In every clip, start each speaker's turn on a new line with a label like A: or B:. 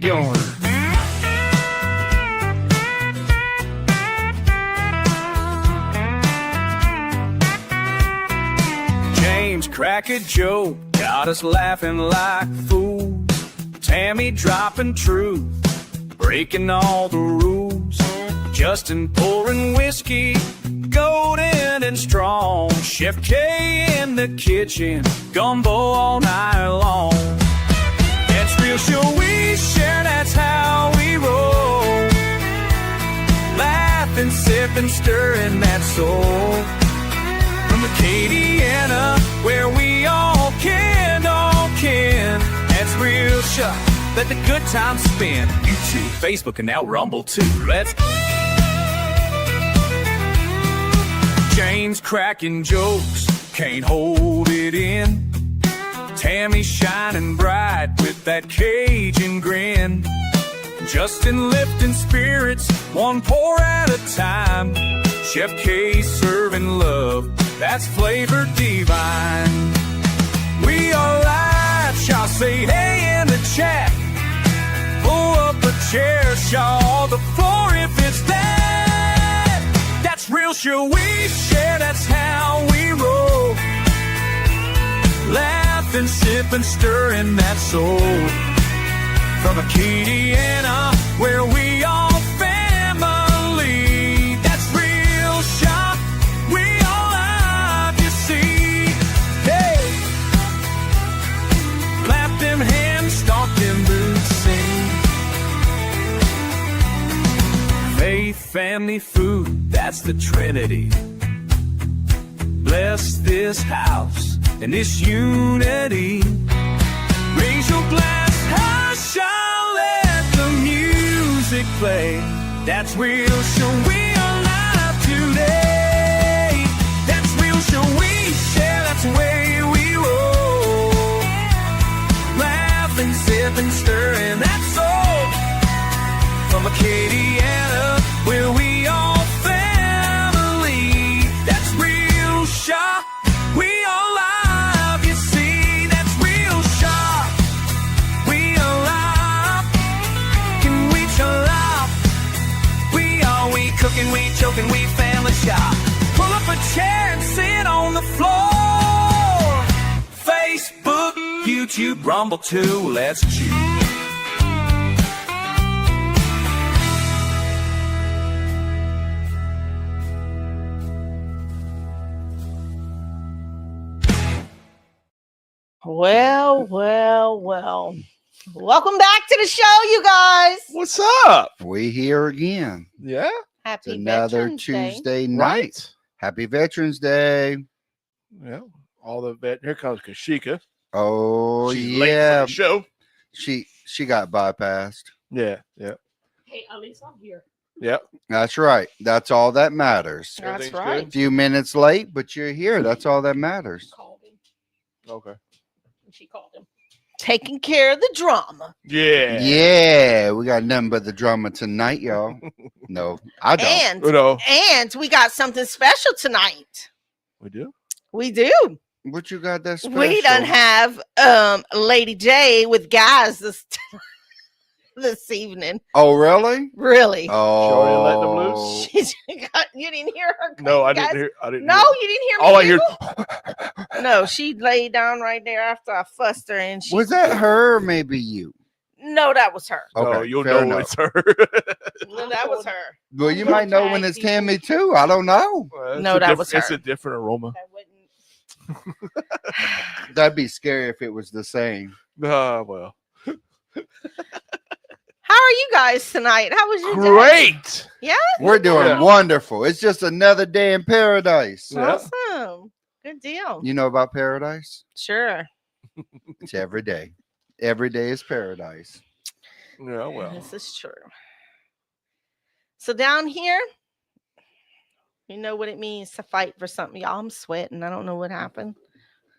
A: backyard. James crack a joke, got us laughing like fools. Tammy dropping truth, breaking all the rules. Justin pouring whiskey, golden and strong. Chef K in the kitchen, gumbo all night long. That's real show we share, that's how we roll. Laughing, sipping, stirring that soul. From Acadiana, where we all can, that's real shop. Let the good times spin. YouTube, Facebook, and now Rumble too. Let's James cracking jokes, can't hold it in. Tammy shining bright with that Cajun grin. Justin lifting spirits, one pour at a time. Chef K serving love, that's flavor divine. We are live, shall say hey in the chat. Pull up a chair, shaw the floor if it's that. That's real sure we share, that's how we roll. Laughing, sipping, stirring that soul. From Acadiana, where we all family. That's real shop, we all love, you see. Hey, clap them hands, stomp them boots, sing. Faith, family, food, that's the Trinity. Bless this house and this unity. Raise your glass high, shall let the music play. That's real show we are live today. That's real show we share, that's the way we roll. Laughing, sipping, stirring that soul. From Acadiana, where we all family. That's real shop, we all live, you see. That's real shop, we alive. Can we chill out? We cooking, we choking, we family shop. Pull up a chair and sit on the floor. Facebook, YouTube, Rumble too, let's chew.
B: Well. Welcome back to the show, you guys.
C: What's up?
D: We here again.
C: Yeah.
B: Happy
D: It's another
B: Veterans Day.
D: Tuesday night. Happy Veterans Day.
C: Yeah. All the vet. Here comes Kashika.
D: Oh
C: She's late
D: yeah.
C: for the show.
D: She got bypassed.
C: Yeah.
B: Hey, at least I'm here.
C: Yep.
D: That's right. That's all that matters.
B: That's
C: Everything's
B: right.
D: A
C: good?
D: few minutes late, but you're here. That's all that matters.
B: Called him.
C: Okay.
B: She called him. Taking care of the drama.
C: Yeah.
D: Yeah, we got nothing but the drama tonight, y'all. No, I don't.
B: And
C: You know,
B: we got something special tonight.
C: we do.
B: We do.
D: What you got that special?
B: We done have Lady J with guys this evening.
D: Oh, really?
B: Really.
C: Shorty let them
D: Oh,
C: loose?
B: You didn't hear her.
C: No, I
B: guys?
C: didn't hear. I didn't.
B: No,
C: hear.
B: you didn't hear me.
C: All I hear.
B: giggle? No, she laid down right there after I fussed her, and she.
D: was that her or maybe you?
B: No, that was her.
C: Oh,
D: Okay,
C: you'll
D: fair
C: know
D: enough.
C: it's her.
B: No, that was her.
D: Well, you might know when it's Tammy too. I don't know.
C: Well,
B: No, that was
C: It's
B: her.
C: a different aroma.
B: That wouldn't.
D: That'd be scary if it was the same.
C: Well.
B: How are you guys tonight? How was your day?
C: Great.
B: Yeah.
D: We're doing
C: Yeah.
D: wonderful. It's just another day in paradise.
C: Yeah.
B: Awesome. Good deal.
D: You know about paradise?
B: Sure.
D: It's every day. Every day is paradise.
C: Yeah. Well.
B: This is true. So down here, you know what it means to fight for something. Y'all, I'm sweating. I don't know what happened,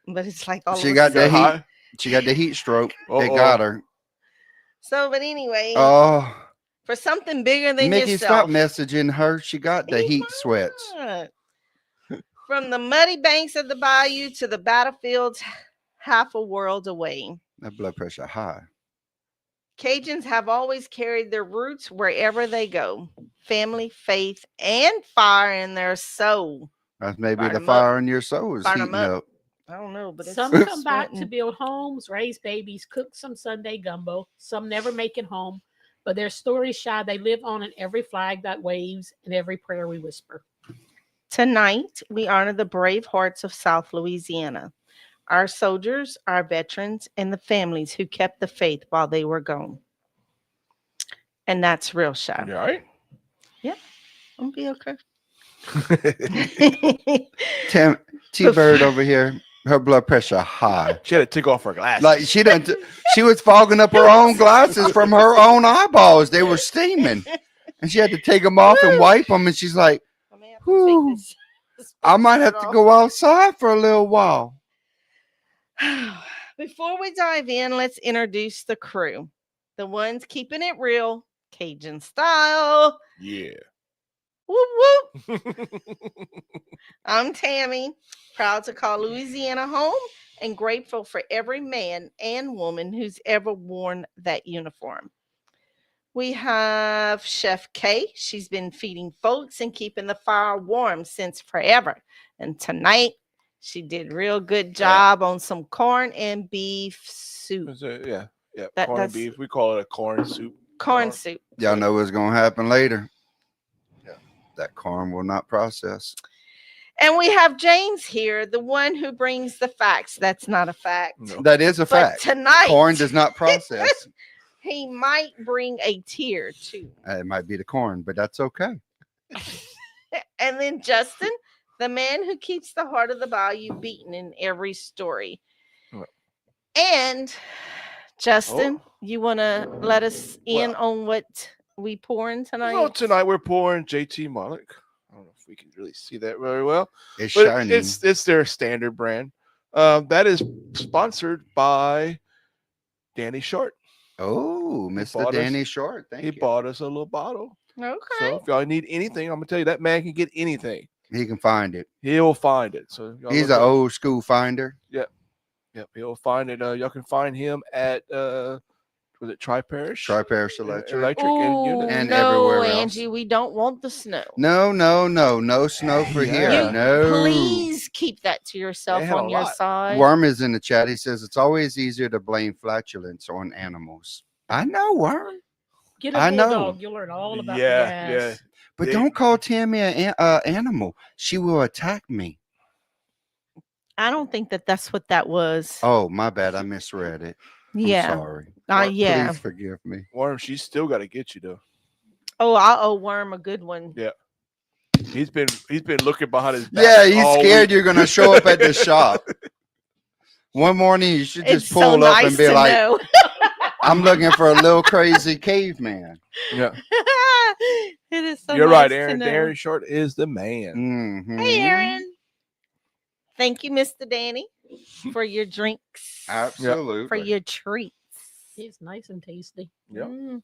B: but it's like all
D: She
B: of a
D: got
B: sudden-
D: the
C: Got
D: heat.
C: high?
D: She got the heat stroke. They
C: Uh-oh.
D: got her.
B: So, but anyway,
D: Oh,
B: for something bigger than
D: Mickey,
B: yourself.
D: stop messaging her. She got the heat sweats.
B: What? From the muddy banks of the bayou to the battlefields half a world away.
D: That blood pressure high.
B: Cajuns have always carried their roots wherever they go. Family, faith, and fire in their soul.
D: That's maybe
B: Fire
D: the
B: 'em up.
D: fire in your soul is
B: Fire 'em
D: heating
B: up.
D: up.
B: I don't know, but it's
E: Some come back to
B: sweating.
E: build homes, raise babies, cook some Sunday gumbo. Some never make it home, but their stories shine. They live on in every flag that waves and every prayer we whisper.
B: Tonight, we honor the brave hearts of South Louisiana, our soldiers, our veterans, and the families who kept the faith while they were gone. And that's real show.
C: You all right?
B: I'll be okay.
D: T-Bird over here, her blood pressure high.
C: She had to take off her glasses.
D: Like she was fogging up her own glasses from her own eyeballs. They were steaming, and she had to take them off and wipe them. And she's like,
B: I may have to take
D: "Whew,
B: this
D: I might have to
B: off.
D: go outside for a little while."
B: Before we dive in, let's introduce the crew. The ones keeping it real, Cajun style.
C: Yeah.
B: Whoop whoop. I'm Tammy, proud to call Louisiana home and grateful for every man and woman who's ever worn that uniform. We have Chef Kay. She's been feeding folks and keeping the fire warm since forever. And tonight, she did a real good job on some corn and beef soup.
C: Yeah. Corned
B: that's-
C: beef. We call it a corn soup.
B: Corn soup.
D: Y'all know what's gonna happen later. That corn will not process.
B: And we have James here, the one who brings the facts. That's not a fact.
C: No.
D: That is a
B: But
D: fact.
B: tonight,
D: Corn does not process.
B: he might bring a tear too.
D: It might be the corn, but that's okay.
B: And then Justin, the man who keeps the heart of the bayou beating in every story.
C: What?
B: And Justin, you want to let us in on what we pouring tonight?
C: Well, tonight we're pouring JT Malik. I don't know if we can really see that very well.
D: It's
C: But
D: shining.
C: it's their standard brand. That is sponsored by Danny Short.
D: Oh, Mr.
C: bought us-
D: Danny Short. Thank
C: He
D: you.
C: bought us a little bottle.
B: Okay.
C: So if y'all need anything, I'm gonna tell you that man can get anything.
D: He can find it.
C: He'll find it. So y'all
D: He's
C: look
D: an
C: up-
D: old school finder.
C: Yep, he'll find it. Y'all can find him at was it Tri-Parish?
D: Tri-Parish Electric.
C: Electric
B: Ooh,
C: unit.
D: And
B: no,
D: everywhere else.
B: Angie, we don't want the snow.
D: No snow for here.
C: Yeah.
D: No.
B: Please keep that to yourself
C: They had
B: on
C: a
B: your
C: lot.
B: side.
D: Worm is in the chat. He says it's always easier to blame flatulence on animals. I know, Worm.
E: Get a
D: I know.
E: bulldog. You'll learn all about
C: Yeah,
E: the gas.
D: But
C: They-
D: don't call Tammy an animal. She will attack me.
B: I don't think that's what that was.
D: Oh, my bad. I misread it. I'm
B: yeah.
D: sorry.
B: Yeah.
D: Please forgive me.
C: Worm, she's still got to get you though.
B: Oh, I owe Worm a good one.
C: Yeah. He's been looking behind his back.
D: Yeah, he's
C: all
D: scared
C: week.
D: you're gonna show up at the shop. One morning you should just
B: It's
D: pull
B: so
D: up
B: nice
D: and be
B: to
D: like,
B: know.
D: I'm looking for a little crazy caveman.
C: Yeah,
B: It is so
C: you're
B: nice
C: right,
B: to
C: Aaron.
B: know.
C: Darren Short is the man.
D: Mhm.
B: Hey, Aaron. Thank you, Mr. Danny, for your drinks,
D: Absolutely.
B: for your treats.
E: It's nice and tasty.
C: Yep.
B: Mm.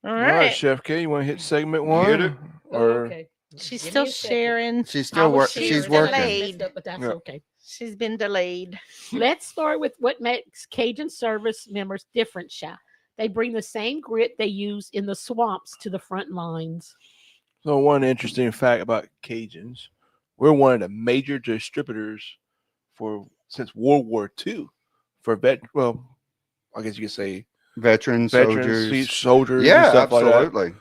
B: All
C: All right,
B: right.
C: Chef K, you want to hit segment one?
D: Hit it.
C: Or
E: Okay.
B: She's
E: Give
B: still
E: me a second.
B: sharing.
D: She's
E: I
D: still
E: was
D: working.
E: sharing
D: She's
E: it, I
D: working.
B: delayed.
E: messed up, but that's
C: Yeah.
E: okay.
B: She's been delayed.
E: Let's start with what makes Cajun service members different, Sha. They bring the same grit they use in the swamps to the front lines.
C: So one interesting fact about Cajuns, we're one of the major distributors since World War II for I guess you could say
D: Veterans, soldiers.
C: soldiers, and
D: Yeah,
C: stuff
D: absolutely.
C: like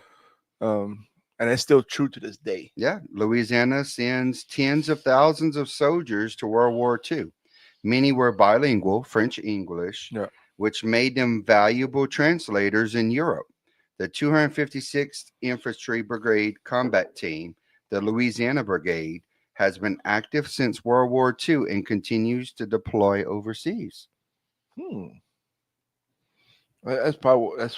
C: that. And it's still true to this day.
D: Yeah, Louisiana sends tens of thousands of soldiers to World War II. Many were bilingual, French English,
C: Yeah.
D: which made them valuable translators in Europe. The 256th Infantry Brigade Combat Team, the Louisiana Brigade, has been active since World War II and continues to deploy overseas.
C: That's probably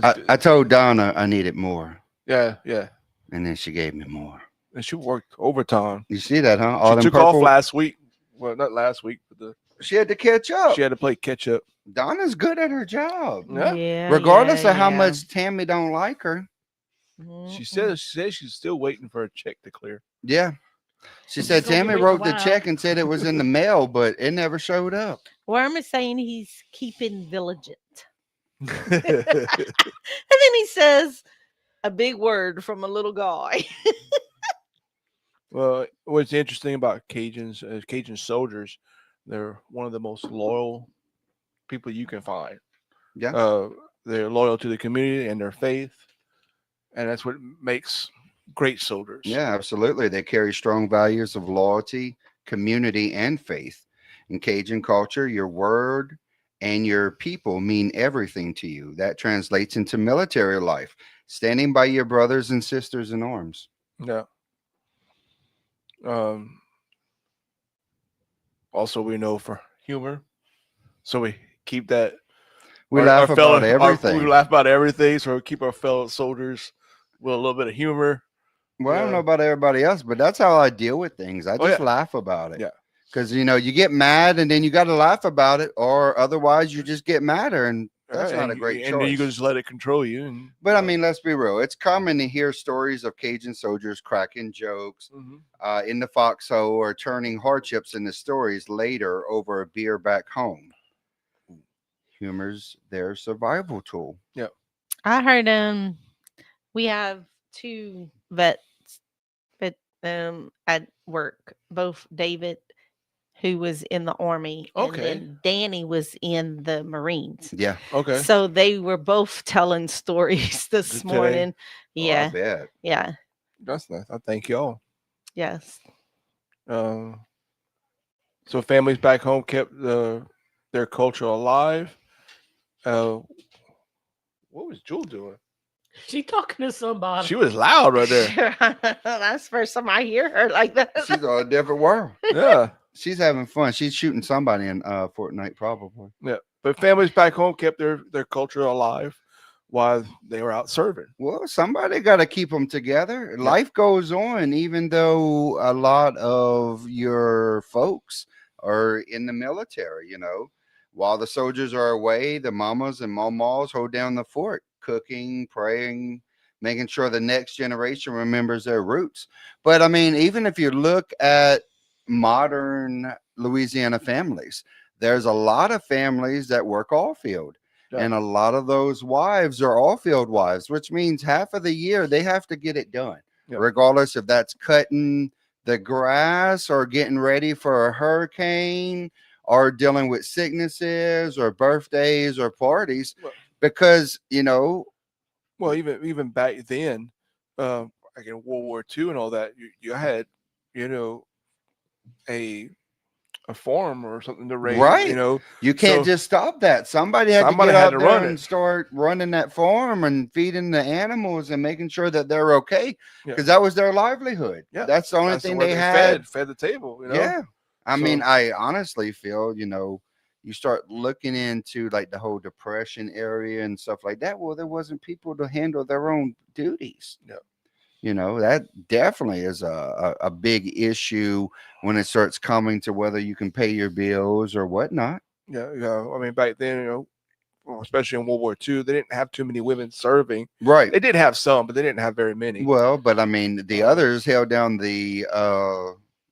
D: I told Donna I needed more,
C: yeah.
D: and then she gave me more.
C: And she worked overtime.
D: You see that, huh? All
C: She
D: them
C: took
D: purple.
C: off last week. Well, not last week, but
D: She had to catch up.
C: she had to play catch up.
D: Donna's good at her job.
C: Yeah.
D: Regardless of how much Tammy don't like her.
C: She said she's still waiting for a check to clear.
D: Yeah. She said
E: It's gonna
D: Tammy
E: be
D: wrote the
E: a while.
D: check and said it was in the mail, but it never showed up.
B: Worm is saying he's keeping vigilant. And then he says a big word from a little guy.
C: Well, what's interesting about Cajuns, Cajun soldiers, they're one of the most loyal people you can find.
D: Yeah.
C: They're loyal to the community and their faith, and that's what makes great soldiers.
D: Yeah, absolutely. They carry strong values of loyalty, community, and faith. In Cajun culture, your word and your people mean everything to you. That translates into military life, standing by your brothers and sisters in arms.
C: Yeah. Um, Also, we know for humor, so we keep that.
D: We laugh about
C: we
D: everything.
C: laugh about everything, so we keep our fellow soldiers with a little bit of humor.
D: Well, I don't know
C: Yeah.
D: about everybody else, but that's how I deal with things. I
C: Oh,
D: just
C: yeah.
D: laugh about it.
C: Yeah.
D: Because, you get mad and then you got to laugh about it, or otherwise you just get madder. And that's not a great
C: And then you
D: choice.
C: can just let it control you. And
D: But I mean, let's be real. It's common to hear stories of Cajun soldiers cracking jokes in the foxhole or turning hardships into stories later over a beer back home. Humor's their survival tool.
B: I heard we have 2 vets but at work, both David, who was in the army,
C: Okay.
B: and then Danny was in the Marines.
D: Yeah.
C: Okay.
B: So they were both telling stories this
C: Today?
B: morning.
D: Oh, I
B: Yeah.
D: bet.
B: Yeah.
C: That's nice. I thank y'all.
B: Yes.
C: So families back home kept their culture alive. What was Jewel doing?
E: She talking to somebody.
C: She was loud right there.
B: That's the first time I hear her like that.
D: She's on a different world.
C: Yeah.
D: She's having fun. She's shooting somebody in Fortnite, probably.
C: Yeah. But families back home kept their culture alive while they were out serving.
D: Well, somebody got to keep them together. Life goes on, even though a lot of your folks are in the military, While the soldiers are away, the mamas and mamas hold down the fort, cooking, praying, making sure the next generation remembers their roots. But I mean, even if you look at modern Louisiana families, there's a lot of families that work all field.
C: Yeah.
D: And a lot of those wives are all field wives, which means half of the year they have to get it done, regardless if that's cutting the grass or getting ready for a hurricane or dealing with sicknesses or birthdays or parties. Because,
C: well, even back then, like in World War II and all that, you had, a farm or something to raise.
D: Right. You can't
C: so
D: just stop that. Somebody had to get
C: had
D: out
C: to
D: there
C: run
D: and
C: it.
D: start running that farm and feeding the animals and making sure that they're okay,
C: Yeah.
D: because that was their livelihood.
C: Yeah.
D: That's the only
C: That's
D: thing
C: what
D: they had.
C: fed the table.
D: Yeah. I mean,
C: So-
D: I honestly feel, you start looking into like the whole depression area and stuff like that. Well, there wasn't people to handle their own duties.
C: Yeah.
D: That definitely is a big issue when it starts coming to whether you can pay your bills or whatnot.
C: Yeah. I mean, back then, especially in World War II, they didn't have too many women serving.
D: Right.
C: They did have some, but they didn't have very many.
D: Well, but I mean, the others held down the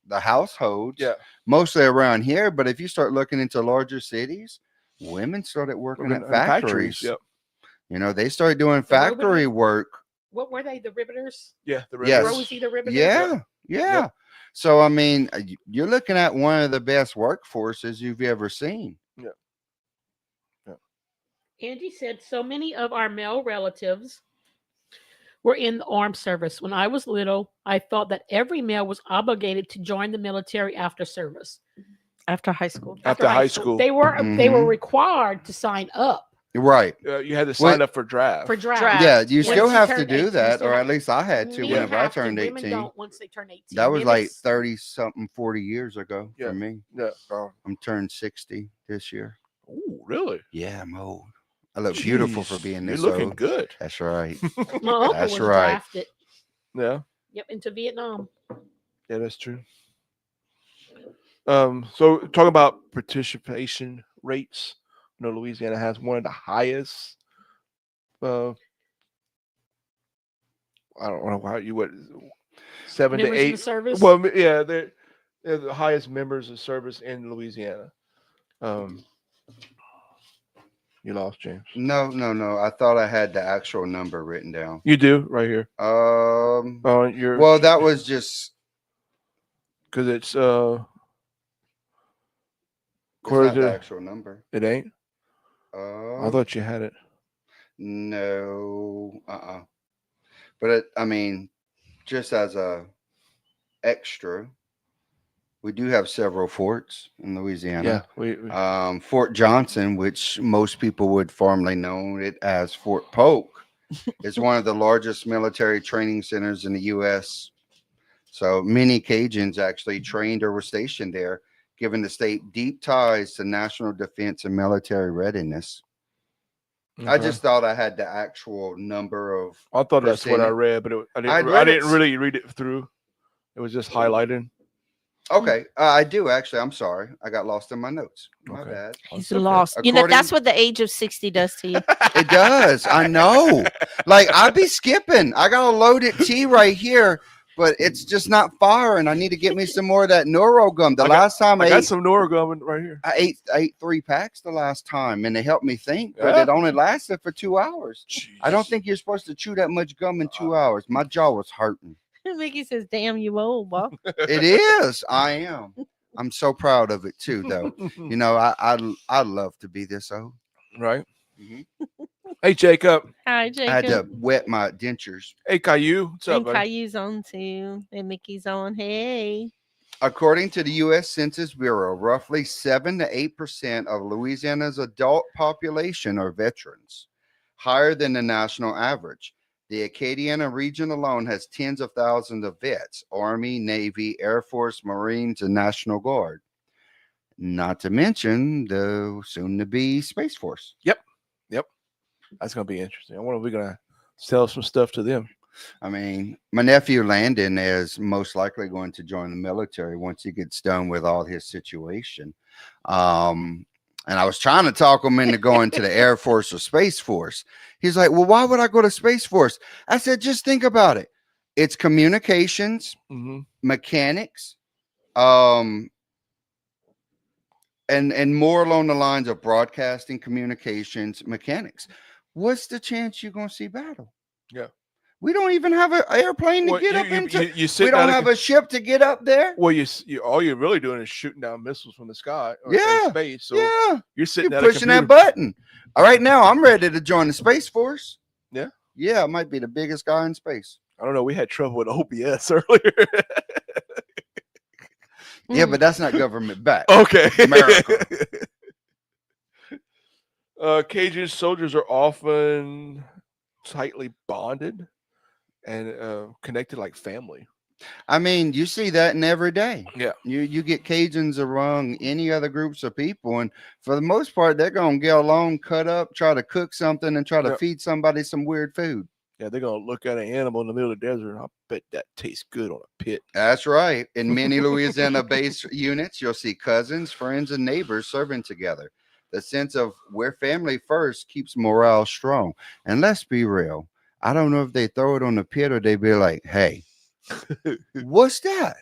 D: households, mostly around here. But if you start looking into larger cities, women started working at factories.
C: Yep.
D: They started doing factory work.
E: What were they? The riveters?
C: Yeah, the
D: Yes.
E: Rosie the riveters?
D: Yeah.
C: Yep.
D: So I mean, you're looking at one of the best workforces you've ever seen.
E: Angie said so many of our male relatives were in the armed service. When I was little, I thought that every male was obligated to join the military after service.
B: After high school.
C: After high school.
E: They were required to sign up.
D: Right.
C: You had to sign up for draft.
B: Draft.
D: Yeah, you
E: Once
D: still
E: you
D: have to
E: turn
D: do
E: 18,
D: that,
E: still
D: or
E: have-
D: at least I had to
E: Men
D: whenever I
E: have to,
D: turned
E: women
D: 18.
E: don't once they turn 18.
D: That was
E: Men
D: like
E: is-
D: 30 something, 40 years ago
C: Yeah.
D: for me.
C: Yeah.
D: I'm turned 60 this year.
C: Oh, really?
D: Yeah, I'm old. I look beautiful for
C: Jeez,
D: being this
C: You're looking
D: old.
C: good.
D: That's right.
E: My uncle
D: That's
E: was
D: right.
E: drafted.
C: Yeah.
E: Yep, into Vietnam.
C: Yeah, that's true. So talking about participation rates, Louisiana has one of the highest. I don't know how you would 7 to
E: Members in the
C: 8.
E: service?
C: Well, yeah, they're the highest members of service in Louisiana. You lost James.
D: No. I thought I had the actual number written down.
C: You do right here. You're
D: Well, that was just
C: because it's
D: it's
C: according
D: not the
C: to
D: actual number.
C: it ain't. I
D: Um,
C: thought you had it.
D: no. But I mean, just as a extra, we do have several forts in Louisiana.
C: Yeah, we
D: Fort Johnson, which most people would formerly know it as Fort Polk, is one of the largest military training centers in the U.S. So many Cajuns actually trained or were stationed there, giving the state deep ties to national defense and military readiness. I
C: okay.
D: just thought I had the actual number of.
C: I thought that's what I
D: percentage.
C: read, but
D: I'd
C: I
D: read it
C: didn't really read it through. It was just highlighted.
D: Okay, I do actually. I'm sorry, I got lost in my notes. My
C: Okay.
D: bad.
B: He's
C: okay.
B: lost. You know, that's what the age of 60 does to you.
D: It does. I know. Like I be skipping. I got a loaded tea right here, but it's just not firing. I need to get me some more of that Neuro gum. The last time
C: I
D: I
C: got
D: ate,
C: some Norgum right here.
D: I ate 3 packs the last time, and they helped me think, but
C: Yeah.
D: it only lasted for 2 hours. I don't
C: Jeez.
D: think you're supposed to chew that much gum in 2 hours. My jaw was hurting.
B: Mickey says, "Damn you old, boy."
D: It is. I am. I'm so proud of it too, though. You know, I love to be this old.
C: Right.
D: Mhm.
C: Hey, Jacob.
B: Hi,
D: I had to
B: Jacob.
D: wet my dentures.
C: Hey, Caillou. What's up,
B: And
C: buddy?
B: Caillou's on too. And Mickey's on. Hey.
D: According to the U.S. Census Bureau, roughly 7 to 8% of Louisiana's adult population are veterans, higher than the national average. The Acadiana region alone has tens of thousands of vets, Army, Navy, Air Force, Marines, and National Guard. Not to mention the soon-to-be Space Force.
C: Yep. That's gonna be interesting. I wonder if we're gonna sell some stuff to them.
D: I mean, my nephew Landon is most likely going to join the military once he gets done with all his situation. And I was trying to talk him into going to the Air Force or Space Force. He's like, well, why would I go to Space Force? I said, just think about it. It's communications,
C: Mm-hmm.
D: mechanics, and more along the lines of broadcasting, communications, mechanics. What's the chance you're going to see battle?
C: Yeah.
D: We don't even have an airplane to
C: Well,
D: get
C: you-
D: up
C: you-
D: into.
C: you sit
D: We don't
C: down
D: have
C: and-
D: a ship to get up there.
C: Well, all you're really doing is shooting down missiles from the sky or in
D: Yeah,
C: space. So
D: yeah,
C: you're sitting
D: you're
C: at a
D: pushing that
C: computer.
D: button. All right, now I'm ready to join the Space Force.
C: Yeah?
D: Yeah, I might be the biggest guy in space.
C: I don't know. We had trouble with OBS earlier.
D: Yeah, but that's not government backed.
C: Okay.
D: America.
C: Cajun soldiers are often tightly bonded and connected like family.
D: I mean, you see that in every day.
C: Yeah.
D: You get Cajuns around any other groups of people, and for the most part, they're gonna get along, cut up, try to cook something, and try to
C: Yep.
D: feed somebody some weird food.
C: Yeah, they're gonna look at an animal in the middle of the desert, and I bet that tastes good on a pit.
D: That's right. In many Louisiana based units, you'll see cousins, friends, and neighbors serving together. The sense of we're family first keeps morale strong. And let's be real. I don't know if they throw it on the pit or they be like, hey, what's that?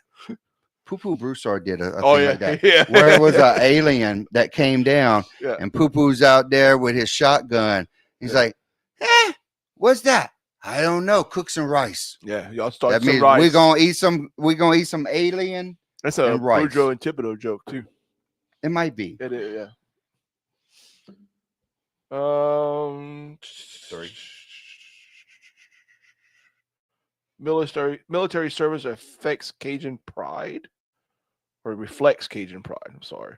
D: Poo Poo Broussard did a thing like that.
C: yeah.
D: Where it was an alien that came down
C: Yeah.
D: and Poo Poo's out there with his shotgun. He's
C: Yeah.
D: like, what's that? I don't know. Cook some rice.
C: Yeah, y'all start
D: That
C: some
D: means
C: rice.
D: we're gonna eat some. We're gonna eat some alien.
C: That's a
D: and rice.
C: Boudreaux and Thibodeau joke too.
D: It might be.
C: It is, yeah.
D: Sorry.
C: Military service affects Cajun pride, or reflects Cajun pride. I'm sorry,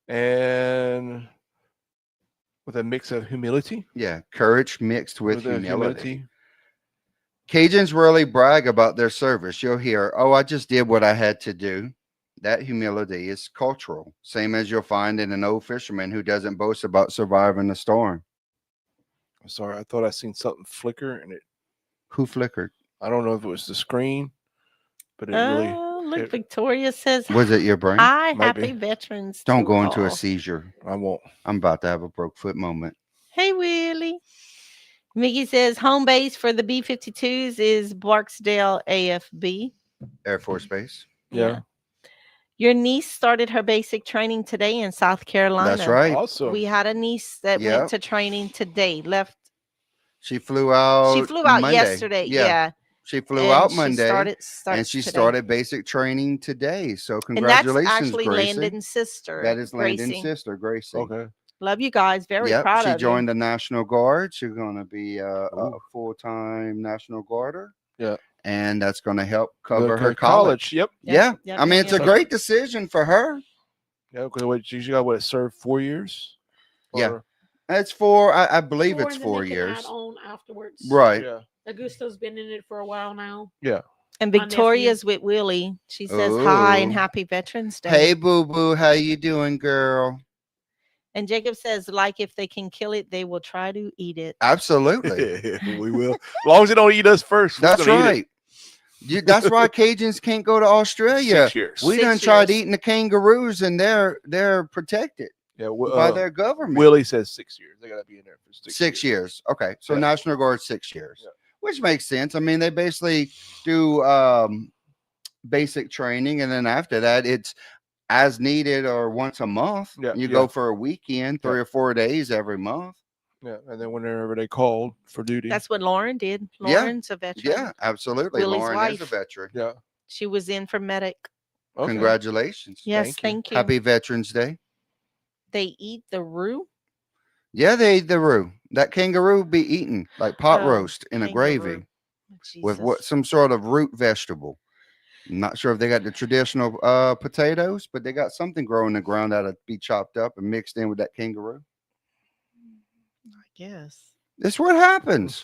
C: and with a mix of humility.
D: Yeah, courage mixed with
C: a
D: humility. Cajuns rarely brag about their service. You'll hear, "Oh, I just did what I had to do." That humility is cultural, same as you'll find in an old fisherman who doesn't boast about surviving the storm.
C: I'm sorry, I thought I seen something flicker, and it.
D: Who flickered?
C: I don't know if it was the screen, but it really.
B: Oh, look,
C: it-
B: Victoria says,
D: Was it your brain?
B: hi,
C: Might
B: happy
C: be.
B: veterans.
D: Don't
B: to
D: go into a
B: all."
D: seizure.
C: I won't.
D: I'm about to have a broke foot moment.
B: Hey, Willie. Mickey says, home base for the B-52s is Barksdale AFB.
D: Air Force Base.
C: Yeah.
B: Your niece started her basic training today in South Carolina.
D: That's right.
C: Awesome.
B: We had a niece that
D: Yep.
B: went to training today. Left.
D: She flew out.
B: She flew out
D: Monday.
B: yesterday. Yeah.
D: She flew
B: And
D: out
B: she
D: Monday,
B: starts
D: and she
B: today.
D: started basic training today. So
B: And that's
D: congratulations,
B: actually
D: Gracie.
B: Landon's sister.
D: That is Landon's
B: Gracie.
D: sister, Gracie.
C: Okay.
B: Love you guys. Very
D: Yep,
B: proud
D: she
B: of
D: joined
B: you.
D: the National Guard. She's going to be a
C: Ooh.
D: full-time National Guarder.
C: Yeah.
D: And that's going to help
C: Go
D: cover
C: to
D: her college.
C: Yep.
D: Yeah.
B: Yep,
D: I mean,
B: yep,
D: it's a
B: yep.
D: great decision for her.
C: Yeah. Because she got what, served 4 years.
D: Yeah.
C: Or-
D: It's I believe
E: 4,
D: it's
E: and then
D: 4
E: they can
D: years.
E: add on afterwards.
D: Right.
C: Yeah.
E: Augusto's been in it for a while now.
C: Yeah.
B: And
E: My nephew.
B: Victoria's with Willie. She says hi and
D: Ooh.
B: happy Veterans Day.
D: Hey, boo-boo. How you doing, girl?
B: And Jacob says, like if they can kill it, they will try to eat it.
D: Absolutely.
C: We will. As long as they don't eat us first. we're
D: That's
C: gonna eat it.
D: right. That's why Cajuns can't go to Australia.
C: 6 years.
D: We
B: 6
D: done tried
B: years.
D: eating the kangaroos, and they're protected
C: Yeah.
D: by their government.
C: Willie says 6 years. They got to be in there for
D: 6 years. Okay, so
C: Yeah.
D: National Guard 6 years,
C: Yeah.
D: which makes sense. I mean, they basically do basic training, and then after that, it's as needed or once a month.
C: Yeah,
D: You
C: yeah.
D: go for a weekend, 3
C: Yeah.
D: or 4 days every month.
C: Yeah. And then whenever they called for duty.
B: That's what Lauren did.
D: Yeah.
B: Lauren's a veteran.
D: Yeah, absolutely.
B: Willie's
D: Lauren is a
B: wife.
D: veteran.
C: Yeah.
B: She was in for medic.
C: Okay.
D: Congratulations.
B: Yes,
C: Thank you.
B: thank you.
D: Happy Veterans Day.
B: They eat the roux.
D: Yeah, they eat the roux. That kangaroo be eaten like pot
B: Oh,
D: roast in a gravy
B: kangaroo.
D: with what
B: Jesus.
D: some sort of root vegetable. I'm not sure if they got the traditional potatoes, but they got something growing in the ground that'll be chopped up and mixed in with that kangaroo.
B: I guess.
D: That's what happens.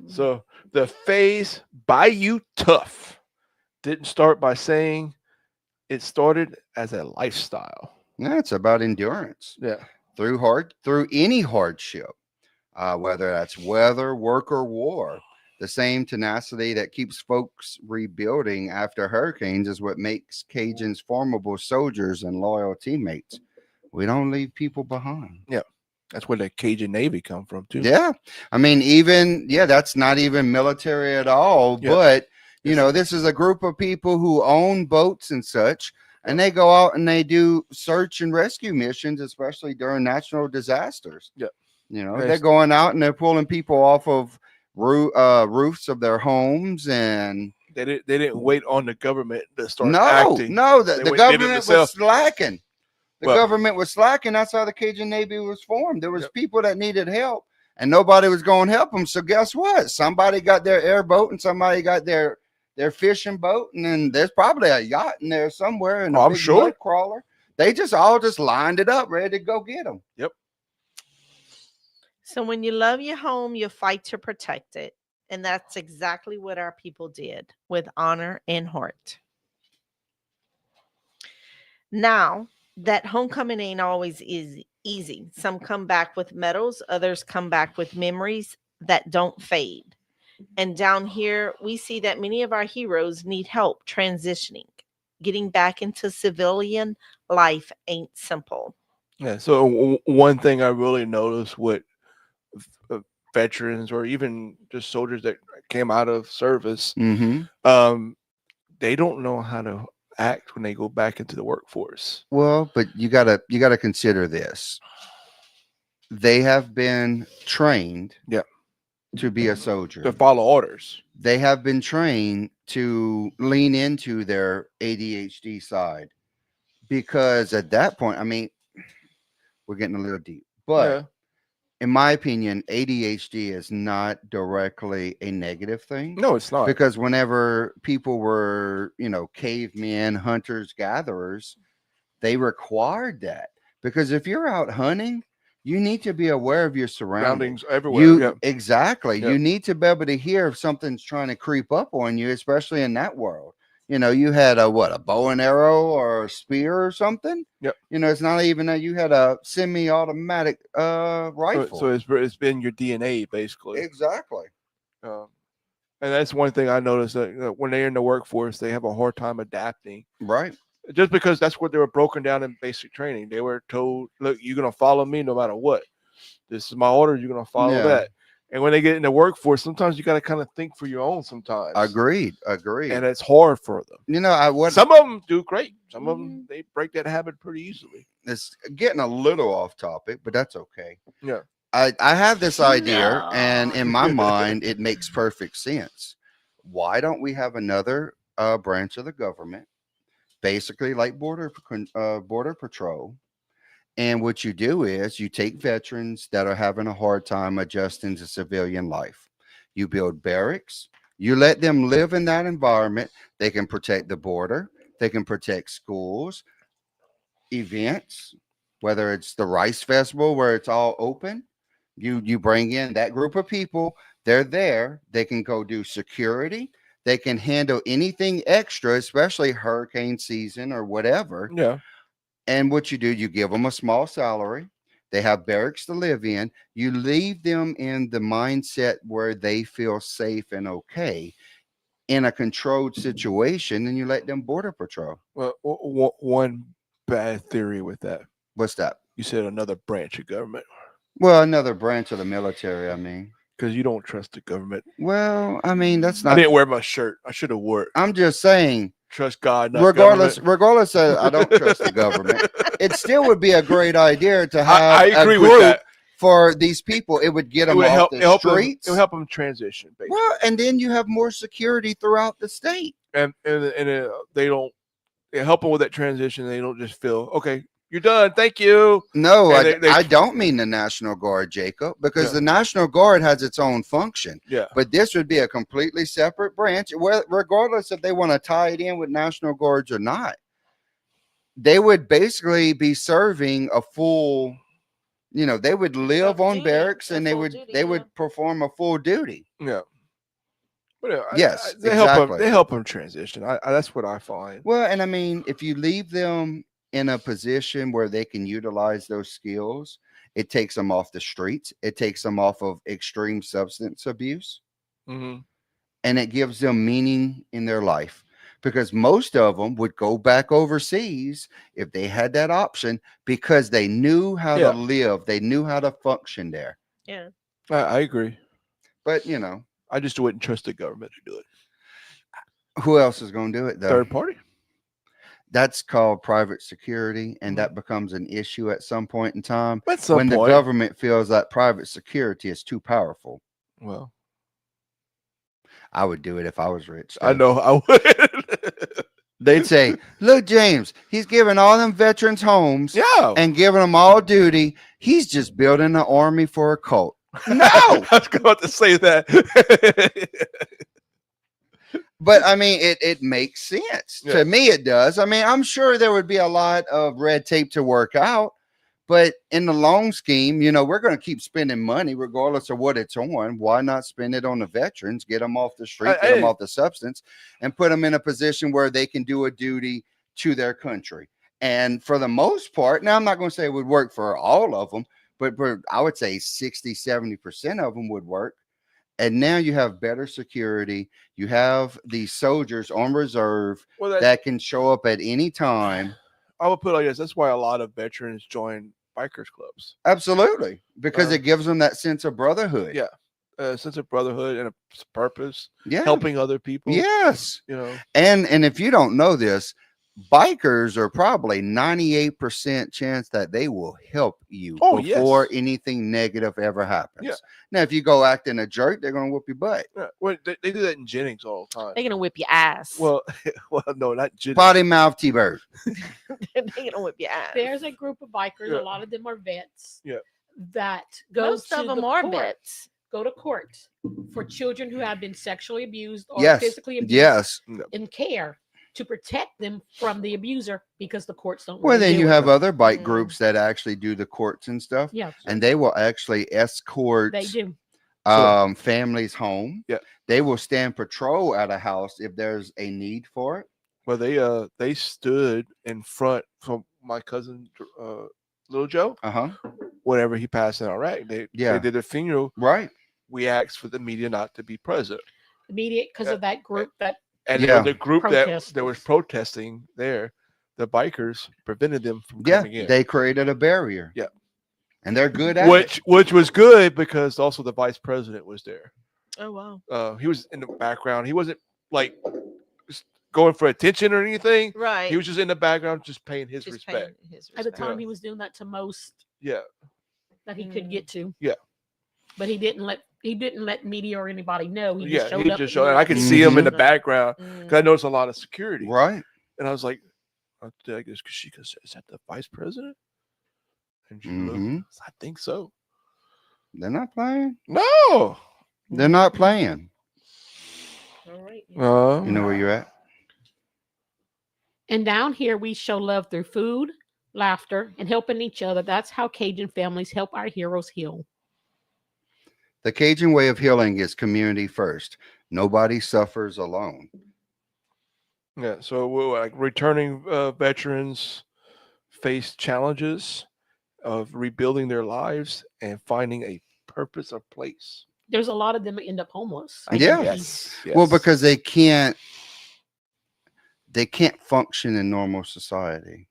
C: So the phase Bayou Tough didn't start by saying it started as a lifestyle.
D: Yeah, it's about endurance
C: Yeah.
D: through any hardship, whether that's weather, work, or war. The same tenacity that keeps folks rebuilding after hurricanes is what makes Cajuns formidable soldiers and loyal teammates. We don't leave people behind.
C: That's where the Cajun Navy come from too.
D: Yeah. I mean, that's not even military at all.
C: Yeah.
D: But, this is a group of people who own boats and such, and they go out and they do search and rescue missions, especially during natural disasters.
C: Yeah.
D: They're
C: Yes.
D: going out and they're pulling people off of roofs of their homes, and
C: They didn't wait on the government to start
D: no,
C: acting.
D: the
C: They went and did it
D: government was
C: themselves.
D: slacking. The
C: Well-
D: government was slacking. That's how the Cajun Navy was formed. There was
C: Yep.
D: people that needed help, and nobody was going to help them. So guess what? Somebody got their airboat, and somebody got their fishing boat, and then there's probably a yacht in there somewhere, and
C: Oh,
D: a
C: I'm
D: big
C: sure.
D: mud crawler. They just all lined it up, ready to go get them.
B: So when you love your home, you fight to protect it. And that's exactly what our people did with honor and heart. Now, that homecoming ain't always easy. Some come back with medals, others come back with memories that don't fade. And down here, we see that many of our heroes need help transitioning. Getting back into civilian life ain't simple.
C: Yeah. So one thing I really noticed with veterans or even just soldiers that came out of service,
D: Mm-hmm.
C: they don't know how to act when they go back into the workforce.
D: Well, but you gotta consider this. They have been trained,
C: Yeah.
D: to be a soldier.
C: To follow orders.
D: They have been trained to lean into their ADHD side, because at that point, I mean, we're getting a little deep, but
C: Yeah.
D: in my opinion, ADHD is not directly a negative thing.
C: No, it's not.
D: Because whenever people were, cavemen, hunters, gatherers, they required that. Because if you're out hunting, you need to be aware of your surroundings.
C: Surroundings everywhere. Yeah.
D: Exactly.
C: Yep.
D: You need to be able to hear if something's trying to creep up on you, especially in that world. You had a bow and arrow or a spear or something.
C: Yep.
D: It's not even that you had a semi-automatic rifle.
C: So it's been your DNA basically.
D: Exactly.
C: And that's one thing I noticed that when they're in the workforce, they have a hard time adapting.
D: Right.
C: Just because that's what they were broken down in basic training. They were told, look, you're going to follow me no matter what. This is my order. You're going to follow
D: Yeah.
C: that. And when they get in the workforce, sometimes you got to kind of think for your own sometimes.
D: Agreed.
C: And it's hard for them.
D: You know,
C: Some of them do great. Some of them, they break that habit pretty easily.
D: it's getting a little off topic, but that's okay.
C: Yeah.
D: I have this idea,
B: No.
D: and in my mind, it makes perfect sense. Why don't we have another branch of the government, basically like border patrol? And what you do is you take veterans that are having a hard time adjusting to civilian life. You build barracks. You let them live in that environment. They can protect the border. They can protect schools, events, whether it's the Rice Festival where it's all open. You bring in that group of people. They're there. They can go do security. They can handle anything extra, especially hurricane season or whatever.
C: Yeah.
D: And what you do, you give them a small salary. They have barracks to live in. You leave them in the mindset where they feel safe and okay in a controlled situation, and you let them border patrol.
C: Well, one bad theory with that.
D: What's that?
C: You said another branch of government
D: Well, another branch of the military, I mean.
C: because you don't trust the government.
D: Well, I mean, that's
C: I
D: not.
C: didn't wear my shirt. I should have wore it.
D: I'm just saying,
C: Trust God. Not
D: regardless
C: government.
D: of I don't trust the government, it still would be a great idea to have
C: I agree
D: a
C: with
D: group
C: that.
D: for these people. It would get
C: It
D: them
C: would
D: off
C: help.
D: the
C: It
D: streets.
C: will help them transition, basically.
D: Well, and then you have more security throughout the state.
C: And they don't. It help them with that transition. They don't just feel okay. You're done. Thank you.
D: No,
C: And
D: I don't mean the National Guard, Jacob, because
C: Yeah.
D: the National Guard has its own function.
C: Yeah.
D: But this would be a completely separate branch, regardless if they want to tie it in with National Guards or not. They would basically be serving a full, they would live
B: Full
D: on
B: duty.
D: barracks, and
B: A
D: they
B: full
D: would
B: duty,
D: they would perform a full duty.
C: Yeah. But
D: Yes,
C: they help them.
D: exactly.
C: They help them transition. That's what I find.
D: Well, and I mean, if you leave them in a position where they can utilize those skills, it takes them off the streets. It takes them off of extreme substance abuse,
C: Mm-hmm.
D: and it gives them meaning in their life, because most of them would go back overseas if they had that option, because they knew how
C: Yeah.
D: to live. They knew how to function there.
B: Yeah.
C: I agree.
D: But,
C: I just wouldn't trust the government to do it.
D: who else is going to do it, though?
C: Third party.
D: That's called private security, and that becomes an issue at some point in time.
C: At some
D: When the
C: point.
D: government feels that private security is too powerful.
C: Well,
D: I would do it if I was rich.
C: I
D: though.
C: know I would.
D: They'd say, look, James, he's giving all them veterans homes
C: Yeah.
D: and giving them all duty. He's just building an army for a cult. No.
C: I was going to say that.
D: But I mean, it makes sense.
C: Yeah.
D: To me, it does. I mean, I'm sure there would be a lot of red tape to work out, but in the long scheme, we're going to keep spending money regardless of what it's on. Why not spend it on the veterans, get them off the street, get them off the substance, and put them in a position where they can do a duty to their country? And for the most part, now I'm not going to say it would work for all of them, but I would say 60-70% of them would work. And now you have better security. You have these soldiers on reserve
C: Well,
D: that can show up at any time.
C: I would put it like this. That's why a lot of veterans join bikers clubs.
D: Absolutely. Because
C: Uh,
D: it gives them that sense of brotherhood.
C: Yeah. A sense of brotherhood and a purpose,
D: Yeah.
C: helping other people.
D: Yes.
C: You know.
D: And if you don't know this, bikers are probably 98% chance that they will help you before
C: yes.
D: anything negative ever happens.
C: Yeah.
D: Now, if you go acting a jerk, they're going to whoop your butt.
C: Yeah. Well, they do that in Jennings all the time.
B: They're gonna whip your ass.
C: Well, no, not Jennings.
D: Potty mouth T-bird.
B: They're gonna whip your ass.
E: There's a group of bikers.
C: Yeah.
E: A lot of them are vets.
C: Yeah.
E: That go
B: Most
E: to
B: of them
E: the
B: are
E: court,
B: vets.
E: go to court for children who have been sexually abused or
D: Yes.
E: physically abused.
D: Yes.
E: In care to protect them from the abuser, because the courts don't.
D: Well,
E: wanna
D: then
E: deal
D: you
E: with
D: have
E: them.
D: other bike
B: Mm.
D: groups that actually do the courts and stuff,
E: Yeah,
D: and they will actually escort
E: they do.
D: families home.
C: Yeah.
D: They will stand patrol at a house if there's a need for it.
C: Well, they stood in front from my cousin, Little Joe.
D: Uh-huh.
C: Whenever he passed in Iraq, they did a funeral.
D: Right.
C: We asked for the media not to be present,
E: Immediate because of that group that
C: and
D: Yeah.
C: the group that was
E: Protesters.
C: protesting there, the bikers prevented them from
D: Yeah.
C: coming in.
D: They created a barrier.
C: Yeah.
D: And they're good at it.
C: which was good because also the vice president was there.
B: Oh wow.
C: He was in the background. He wasn't like going for attention or anything.
B: Right.
C: He was just in the background, just paying his
B: Just paying
C: respect.
B: his
E: At the
B: respect.
E: time,
C: Yeah.
E: he was doing that to most
C: Yeah,
E: that he could get to.
C: Yeah.
E: But he didn't let media or anybody know. He just
C: yeah.
E: showed
C: He
E: up.
C: just
E: and
C: showed.
E: let
C: I could
E: people
C: see him in
E: know.
C: the background because I noticed a lot of security.
D: Right.
C: And I was like, I guess she goes, is that the vice president? And she looked,
D: Mhm.
C: I think so.
D: They're not playing.
C: No.
D: They're not playing.
B: All right.
D: You know where you're at?
E: And down here, we show love through food, laughter, and helping each other. That's how Cajun families help our heroes heal.
D: The Cajun way of healing is community first. Nobody suffers alone.
C: Yeah. So we're like returning veterans face challenges of rebuilding their lives and finding a purpose or place.
E: There's a lot of them that end up homeless.
D: Yeah.
C: Yes.
D: Well, because they can't function in normal society.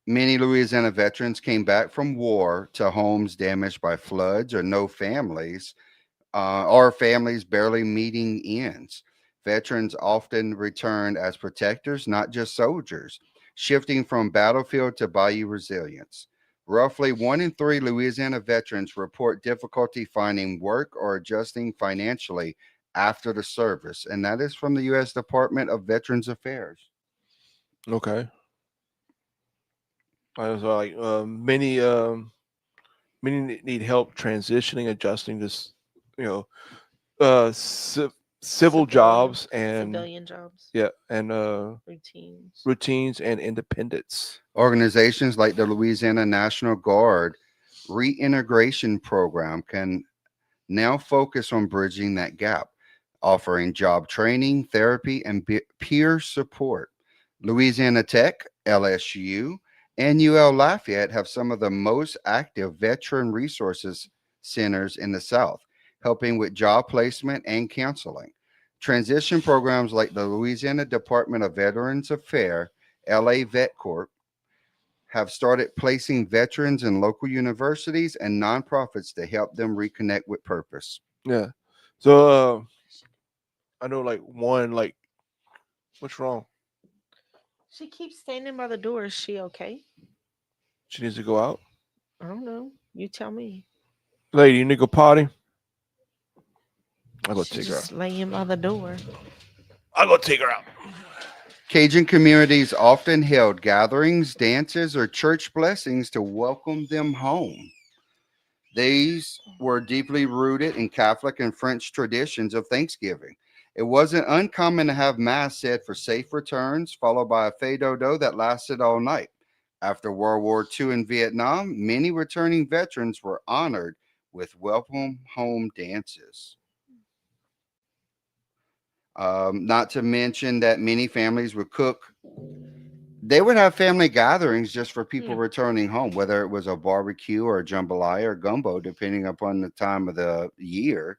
D: Many Louisiana veterans came back from war to homes damaged by floods or no families, or families barely meeting ends. Veterans often returned as protectors, not just soldiers, shifting from battlefield to bayou resilience. Roughly 1 in 3 Louisiana veterans report difficulty finding work or adjusting financially after the service, and that is from the U.S. Department of Veterans Affairs.
C: Okay. I was like, many need help transitioning, adjusting this, civil jobs and
B: civilian jobs,
C: and routines and independence.
D: Organizations like the Louisiana National Guard Reintegration Program can now focus on bridging that gap, offering job training, therapy, and peer support. Louisiana Tech, LSU, and UL Lafayette have some of the most active veteran resources centers in the South, helping with job placement and counseling. Transition programs like the Louisiana Department of Veterans Affairs, LA Vet Corp, have started placing veterans in local universities and nonprofits to help them reconnect with purpose.
C: Yeah. So I know like what's wrong?
B: She keeps standing by the door. Is she okay?
C: She needs to go out.
B: I don't know. You tell me.
C: Lady, you need to go potty? I'll go
B: She's
C: take her out.
B: just laying by the door.
C: I'll go take her out.
D: Cajun communities often held gatherings, dances, or church blessings to welcome them home. These were deeply rooted in Catholic and French traditions of Thanksgiving. It wasn't uncommon to have mass said for safe returns, followed by a feu d'oiseau that lasted all night. After World War II in Vietnam, many returning veterans were honored with welcome home dances. Not to mention that many families would cook. They would have family gatherings just for people returning home, whether it was a barbecue or a jambalaya or gumbo, depending upon the time of the year.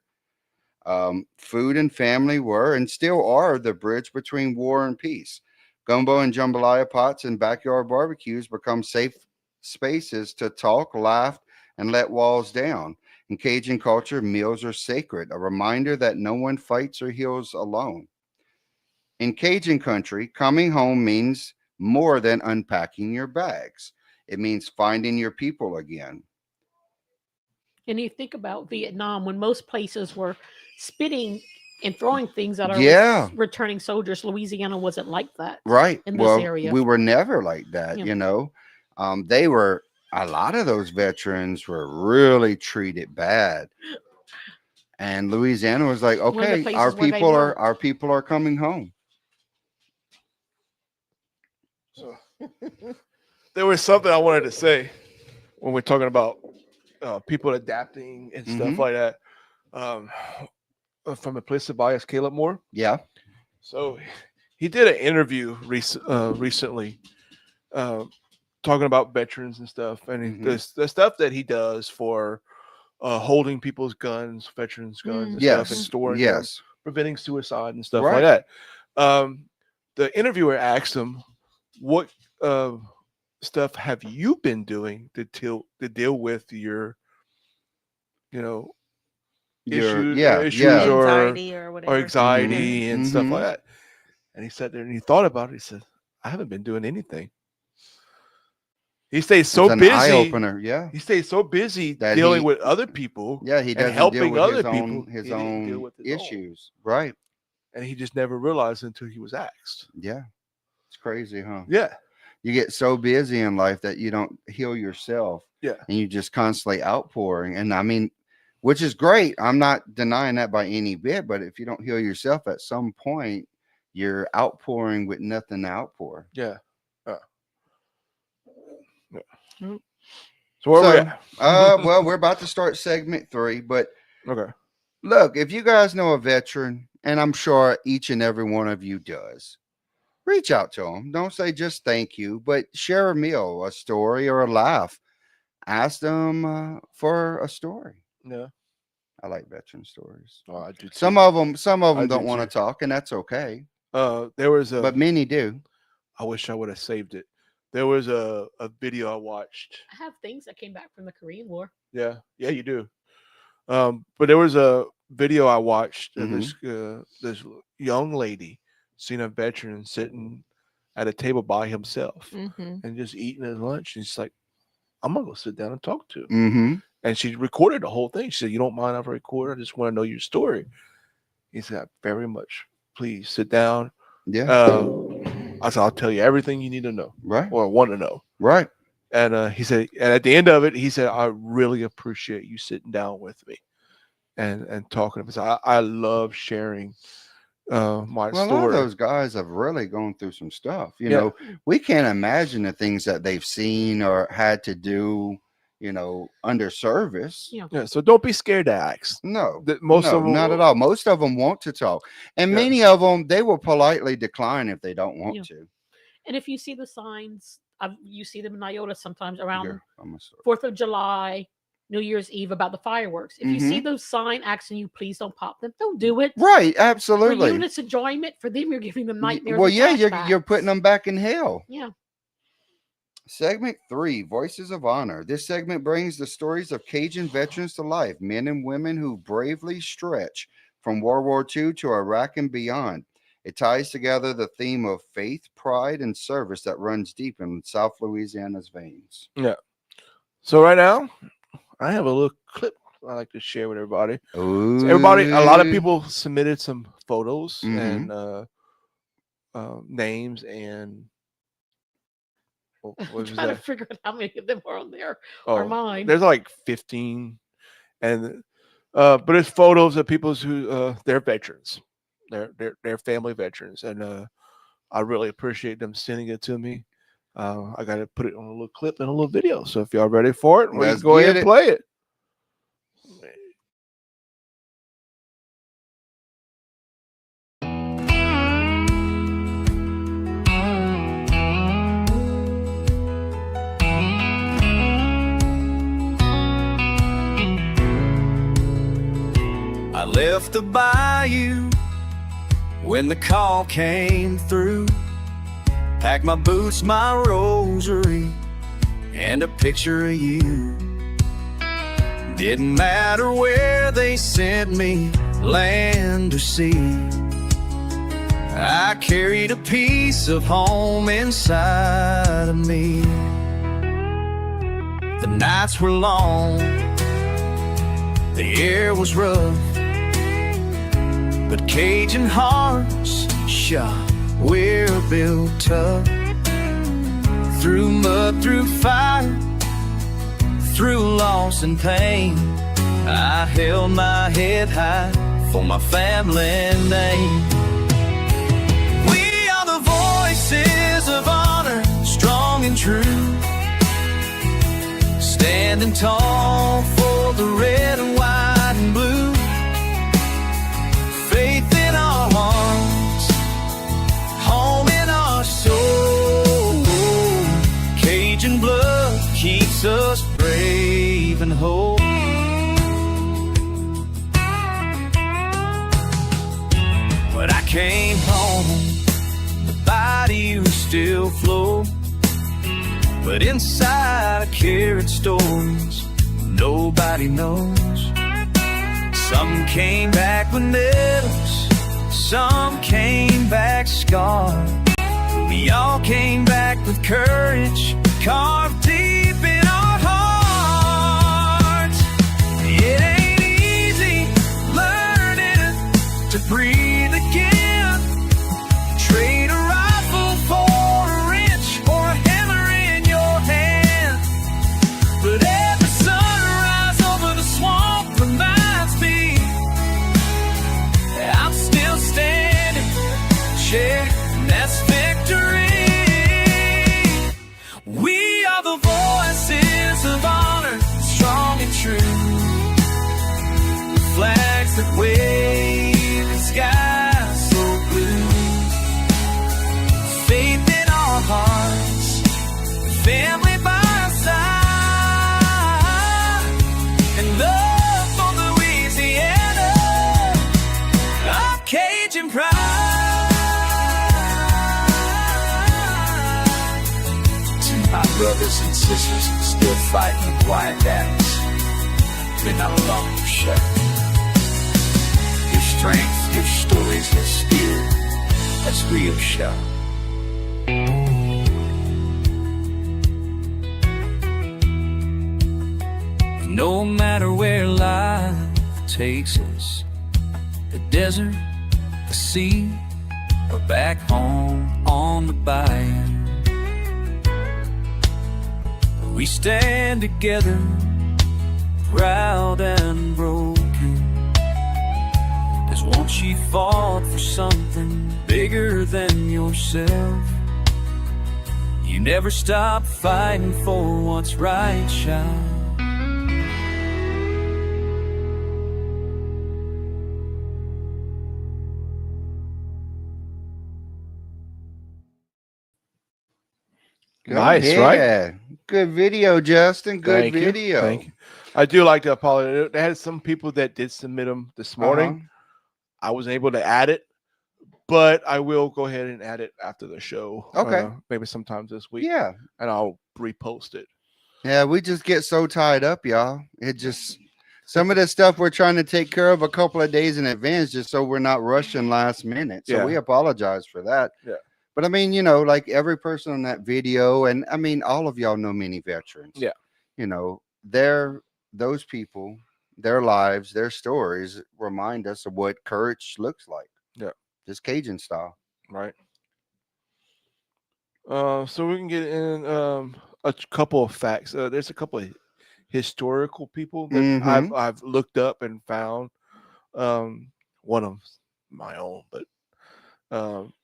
D: Food and family were and still are the bridge between war and peace. Gumbo and jambalaya pots and backyard barbecues become safe spaces to talk, laugh, and let walls down. In Cajun culture, meals are sacred, a reminder that no one fights or heals alone. In Cajun country, coming home means more than unpacking your bags. It means finding your people again.
E: And you think about Vietnam, when most places were spitting and throwing things at our
D: Yeah.
E: returning soldiers, Louisiana wasn't like that.
D: Right.
E: In this
D: Well,
E: area.
D: we were never like that,
E: Yeah.
D: They were, a lot of those veterans were really treated bad. And Louisiana was like,
E: One of the
D: okay,
E: places
D: our
E: where they
D: people are coming home.
C: So there was something I wanted to say when we're talking about people adapting and stuff like that. From Implicit Bias, Caleb Moore.
D: Yeah.
C: So he did an interview recently talking about veterans and stuff, and the stuff that he does for holding people's guns, veterans' guns, and stuff, and storing them, preventing suicide and stuff like that. The interviewer asked him, "What stuff have you been doing to deal with your, issues,
B: Anxiety or
C: or
B: whatever.
C: anxiety and stuff
D: Mhm.
C: like that? And he sat there and he thought about it. He said, I haven't been doing anything. He stays so
D: It's an eye
C: busy.
D: opener. Yeah.
C: He stays so busy
D: That
C: dealing
D: he-
C: with other people.
D: Yeah. He
C: and
D: doesn't
C: helping
D: deal with
C: other
D: his
C: people.
D: own,
C: He didn't deal with his own.
D: issues. Right.
C: And he just never realized until he was asked.
D: Yeah. It's crazy, huh?
C: Yeah.
D: You get so busy in life that you don't heal yourself.
C: Yeah.
D: And you just constantly outpouring. And I mean, which is great. I'm not denying that by any bit, but if you don't heal yourself at some point, you're outpouring with nothing to outpour.
C: Yeah. So where we at?
D: Well, we're about to start segment 3, but
C: Okay.
D: look, if you guys know a veteran, and I'm sure each and every one of you does, reach out to them. Don't say just thank you, but share a meal, a story, or a laugh. Ask them for a story.
C: Yeah.
D: I like veteran stories.
C: Oh, I do too.
D: Some of them
C: I
D: don't
C: do
D: want to
C: too.
D: talk, and that's okay.
C: There was a.
D: But many do.
C: I wish I would have saved it. There was a video I watched.
E: I have things that came back from the Korean War.
C: Yeah, you do. But there was a video I watched of this young lady seen a veteran sitting at a table by himself and just eating his lunch. And she's like, I'm gonna go sit down and talk to him.
D: Mm-hmm.
C: And she recorded the whole thing. She said, you don't mind if I record? I just want to know your story. He said, very much. Please sit down.
D: Yeah.
C: I said, I'll tell you everything you need to know
D: Right.
C: or want to know.
D: Right.
C: And he said, and at the end of it, he said, I really appreciate you sitting down with me and talking. Because I love sharing my
D: Well,
C: story.
D: a lot of those guys have really gone through some stuff. You know, we can't imagine the things that they've seen or had to do, under service.
E: Yeah.
C: So don't be scared to ask.
D: No,
C: Most of them,
D: not at all. Most of them want to talk. And many of them, they will politely decline if they don't want to.
E: And if you see the signs, you see them in Iota sometimes around
D: Yeah, I'm a sorry.
E: 4th of July, New Year's Eve about the fireworks. If you see those signs asking you, please don't pop them, don't do it.
D: Right,
E: For
D: absolutely.
E: you, it's enjoyment. For them, you're giving them nightmares.
D: Well,
E: and
D: yeah, you're
E: flashbacks.
D: putting them back in hell.
E: Yeah.
D: Segment 3, Voices of Honor. This segment brings the stories of Cajun veterans to life, men and women who bravely stretch from World War II to Iraq and beyond. It ties together the theme of faith, pride, and service that runs deep in South Louisiana's veins.
C: Yeah. So right now, I have a little clip I like to share with everybody.
D: Ooh.
C: So everybody, a lot of people submitted some photos
D: Mhm.
C: and names and what
E: I'm
C: was
E: trying to
C: that?
E: figure out how many of them are on there
C: Oh,
E: or mine.
C: there's like 15, and but it's photos of people who they're veterans, they're family veterans, and I really appreciate them sending it to me. I got to put it on a little clip and a little video. So if y'all ready for it, we
D: Let's
C: can go ahead
D: get
C: and
D: it.
C: play it.
A: I left the bayou when the call came through. Packed my boots, my rosary, and a picture of you. Didn't matter where they sent me, land or sea. I carried a piece of home inside of me. The nights were long, the air was rough, but Cajun hearts, we're built tough. Through mud, through fire, through loss and pain, I held my head high for my family name. We are the voices of honor, strong and true, standing tall for the red and white and blue. Faith in our hearts, home in our soul. Cajun blood keeps us brave and whole. When I came home, the bayou still flowed. But inside a carried stories nobody knows. Some came back with medals, some came back scarred. We all came back with courage carved deep in our hearts. It ain't easy learning to breathe again. Trade a rifle for a wrench or a hammer in your hand. But every sunrise over the swamp reminds me I'm still standing. Yeah, that's victory. We are the voices of honor, strong and true. The flags that wave the sky so blue. Faith in our hearts, family by our side, and love for Louisiana, our Cajun pride. To my brothers and sisters still fighting the quiet battles, we're not alone, Chef. Your strength, your stories, your spirit, that's real, Chef. No matter where life takes us, the desert, the sea, or back home on the bayou, we stand together, proud and broken. 'Cause once you fought for something bigger than yourself, you never stop fighting for what's right, child.
C: Nice, right?
D: Yeah. Good video, Justin. Good
C: Thank you,
D: video.
C: thank you. I do like to apologize. They had some people that did submit them this morning.
D: Uh-huh.
C: I was able to add it, but I will go ahead and add it after the show.
D: Okay.
C: Maybe sometimes this week.
D: Yeah.
C: And I'll repost it.
D: Yeah, we just get so tied up, y'all. It just some of the stuff we're trying to take care of a couple of days in advance just so we're not rushing last minute. So
C: Yeah.
D: we apologize for that.
C: Yeah.
D: But I mean, you know, like every person on that video, and I mean, all of y'all know many veterans.
C: Yeah.
D: You know, those people, their lives, their stories remind us of what courage looks like.
C: Yeah.
D: Just Cajun style.
C: Right. So we can get in a couple of facts. There's a couple of historical people that
D: Mhm.
C: I've looked up and found. One of my own,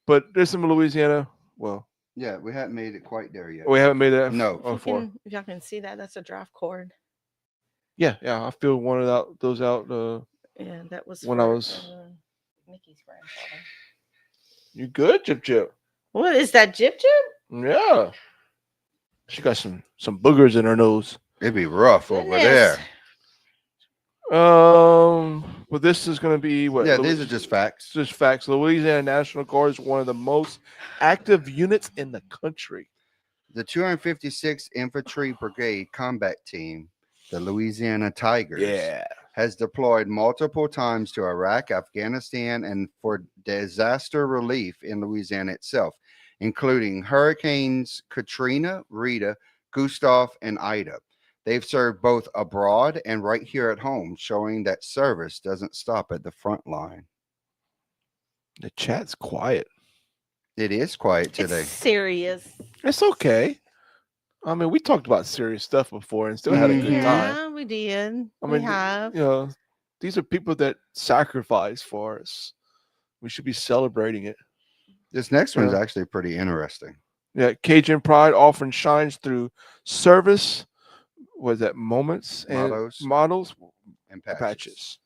C: but there's some Louisiana. Well,
D: Yeah, we haven't made it quite there yet.
C: we haven't made that.
D: No.
C: Before.
B: If y'all can see that, that's a draft cord.
C: Yeah. I filled one of those out.
B: Yeah, that was
C: When
B: for,
C: I was-
B: Nikki's grandfather.
C: You good, Chip?
B: What is that, Jip Jip?
C: Yeah. She got some boogers in her nose.
D: It'd be rough over
B: Goodness.
D: there.
C: But this is going to be what?
D: Yeah, these are just facts.
C: Just facts. Louisiana National Guard is one of the most active units in the country.
D: The 256th Infantry Brigade Combat Team, the Louisiana Tigers, has deployed multiple times to Iraq, Afghanistan, and for disaster relief in Louisiana itself, including Hurricanes Katrina, Rita, Gustav, and Ida. They've served both abroad and right here at home, showing that service doesn't stop at the front line.
C: The chat's quiet.
D: It is quiet today.
B: It's serious.
C: It's okay. I mean, we talked about serious stuff before and still had a good time.
B: Yeah, we did.
C: I
B: We
C: mean,
B: have.
C: you know, these are people that sacrifice for us. We should be celebrating it.
D: This next one's
C: Yeah.
D: actually pretty interesting.
C: Yeah, Cajun pride often shines through service. Was that moments and models
D: and
C: patches.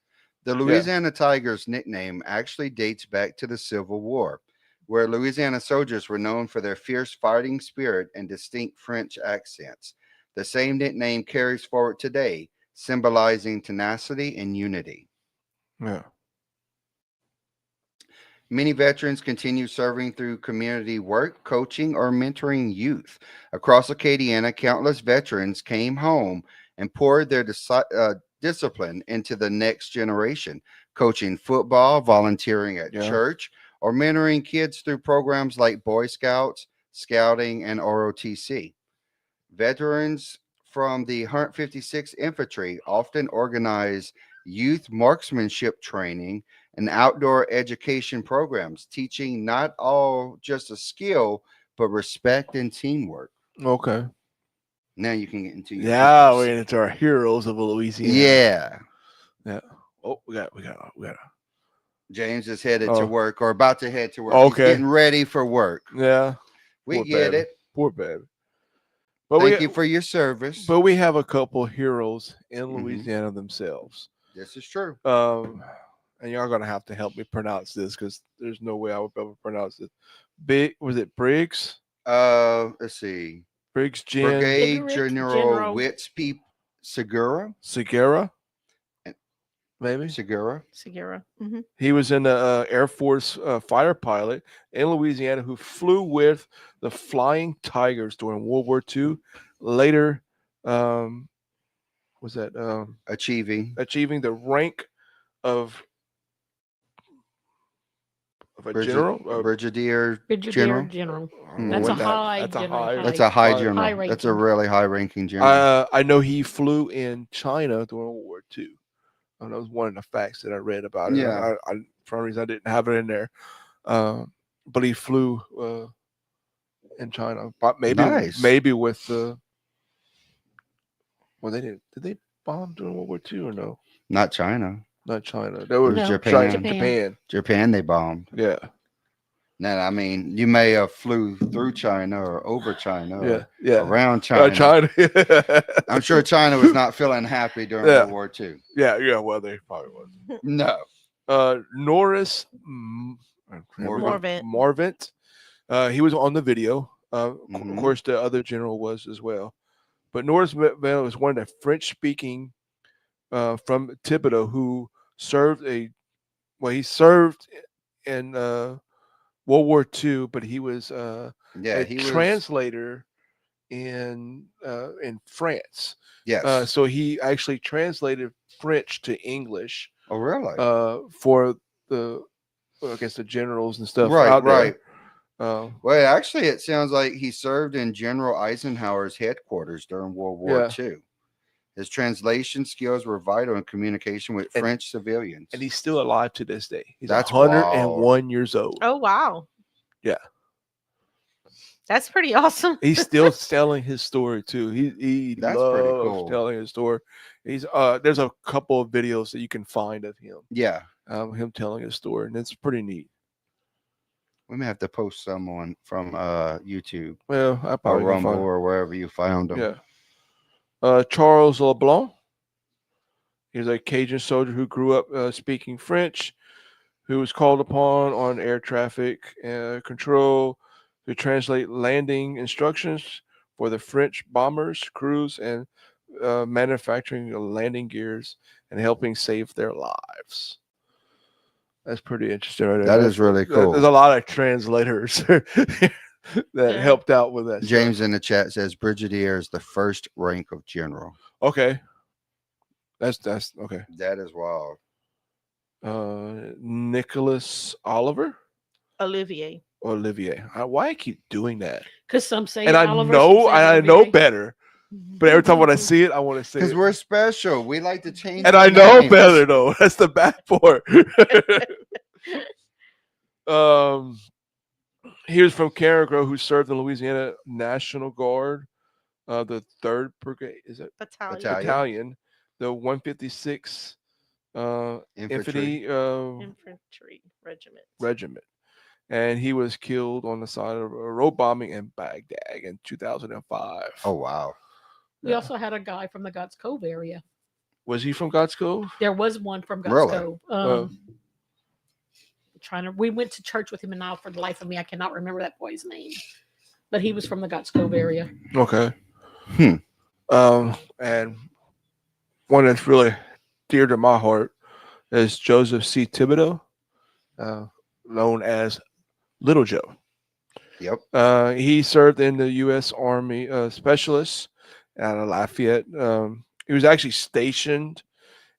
D: The Louisiana Tigers nickname actually dates back to the Civil War, where Louisiana soldiers were known for their fierce fighting spirit and distinct French accents. The same nickname carries forward today, symbolizing tenacity and unity.
C: Yeah.
D: Many veterans continue serving through community work, coaching, or mentoring youth. Across Acadiana, countless veterans came home and poured their discipline into the next generation, coaching football, volunteering at
C: Yeah.
D: church, or mentoring kids through programs like Boy Scouts, Scouting, and ROTC. Veterans from the 156th Infantry often organize youth marksmanship training and outdoor education programs, teaching not all just a skill, but respect and teamwork.
C: Okay.
D: Now you can get into your
C: Now
D: heroes.
C: we're into our heroes of Louisiana.
D: Yeah.
C: Yeah. Oh, we got.
D: James is headed
C: Oh.
D: to work or about to head to work.
C: Okay.
D: He's getting ready for work.
C: Yeah.
D: We
C: Poor
D: get
C: baby.
D: it.
C: Poor baby. But
D: Thank you for your service.
C: But we have a couple heroes in
D: Mhm.
C: Louisiana themselves.
D: This is true.
C: And y'all gonna have to help me pronounce this because there's no way I would be able to pronounce it. Was it Briggs?
D: Let's see.
C: Briggs Jen
D: Brigade
E: Cigarette
D: General
E: General.
D: Whitspeep Segura.
C: Segura,
D: And-
C: maybe.
D: Segura.
B: Segura.
C: He was in the Air Force fighter pilot in Louisiana who flew with the Flying Tigers during World War II. Later, was that
D: Achieving.
C: achieving the rank of a
D: Brigid-
C: general?
D: Brigadier
E: Brigadier
D: General.
E: General.
C: I don't know
E: That's
C: what
E: a high
C: That's a
E: general,
C: high.
E: high.
D: That's a high
C: High-
D: general.
E: high
D: That's a
E: ranking.
D: really high ranking general.
C: I know he flew in China during World War II. And that was one of the facts that I read about it.
D: Yeah.
C: For some reason, I didn't have it in there. But he flew in China. But
D: Nice.
C: maybe with well, they did they bomb during World War II or no?
D: Not China.
C: Not China. That was
D: No,
C: Japan.
D: Japan.
C: Japan.
D: Japan, they bombed.
C: Yeah.
D: Now, I mean, you may have flew through China or over China or
C: Yeah.
D: around China.
C: China.
D: I'm sure China was not feeling happy during
C: Yeah.
D: World War II.
C: Yeah. Well, they probably was.
D: No.
C: Norris
B: Morvant.
C: Morvant. He was on the video. Of
D: Mhm.
C: course, the other general was as well. But Norris Morvant was one of the French-speaking from Thibodeau who served he served in World War II, but he was a
D: He was.
C: translator in France.
D: Yes.
C: So he actually translated French to English
D: Oh, really?
C: for the generals and stuff
D: Right,
C: out there.
D: right.
C: Well,
D: actually, it sounds like he served in General Eisenhower's headquarters during World War II. His translation skills were vital in communication with French civilians.
C: And he's still alive to this day. He's
D: That's
C: 101 years old.
B: Oh wow.
C: Yeah.
B: That's pretty awesome.
C: He's still telling his story too. He
D: That's
C: loves
D: pretty cool.
C: telling his story. He's there's a couple of videos that you can find of him.
D: Yeah.
C: Him telling his story, and it's pretty neat.
D: We may have to post someone from YouTube
C: Well, I
D: or
C: probably can
D: Rumble
C: find.
D: or wherever you found them.
C: Yeah. Charles LeBlanc. He's a Cajun soldier who grew up speaking French, who was called upon on air traffic control to translate landing instructions for the French bombers, crews, and manufacturing landing gears and helping save their lives. That's pretty interesting. Right
D: That
C: there.
D: is really cool.
C: There's a lot of translators that helped out with that.
D: James in the chat says Brigadier is the first rank of general.
C: Okay. That's okay.
D: That is wild.
C: Nicholas
B: Olivier.
C: Olivier. Why I keep doing that?
E: Because some say
C: And I
E: Oliver,
C: know,
E: some say
C: and I know
E: Olivier.
C: better. But every time when I see it, I want to say
D: Because
C: it.
D: we're special. We like to change.
C: And
D: our
C: I know
D: names.
C: better though. That's the bad part. He was from Carrigrove, who served in Louisiana National Guard, the 3rd Brigade. Is it battalion? The 156 Infantry
B: Infantry
C: regiment. And he was killed on the side of a road bombing in Baghdad in 2005.
D: Oh wow!
E: We also had a guy from the God's Cove area.
C: Was he from God's Cove?
E: There was one from God's
D: Really?
E: Cove. We went to church with him, and now for the life of me, I cannot remember that boy's name. But he was from the God's Cove area.
C: Okay. And one that's really dear to my heart is Joseph C. Thibodeau. known as Little Joe.
D: Yep.
C: He served in the U.S. Army Specialist out of Lafayette. He was actually stationed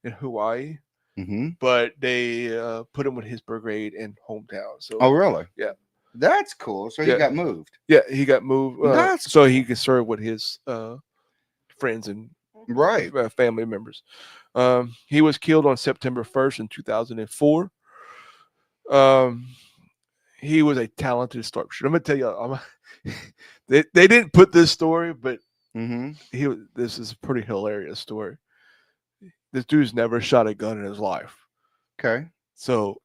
C: in Hawaii,
D: Mm-hmm.
C: but they put him with his brigade in hometown. So,
D: Oh, really?
C: Yeah.
D: That's cool. So he
C: Yeah.
D: got moved.
C: yeah, he got moved
D: That's
C: so he could serve with his friends and
D: Right.
C: family members. He was killed on September 1st in 2004. He was a talented sharpshooter. I'm gonna tell you, they didn't put this story, but
D: Mm-hmm.
C: this is a pretty hilarious story. This dude's never shot a gun in his life.
D: Okay.
C: So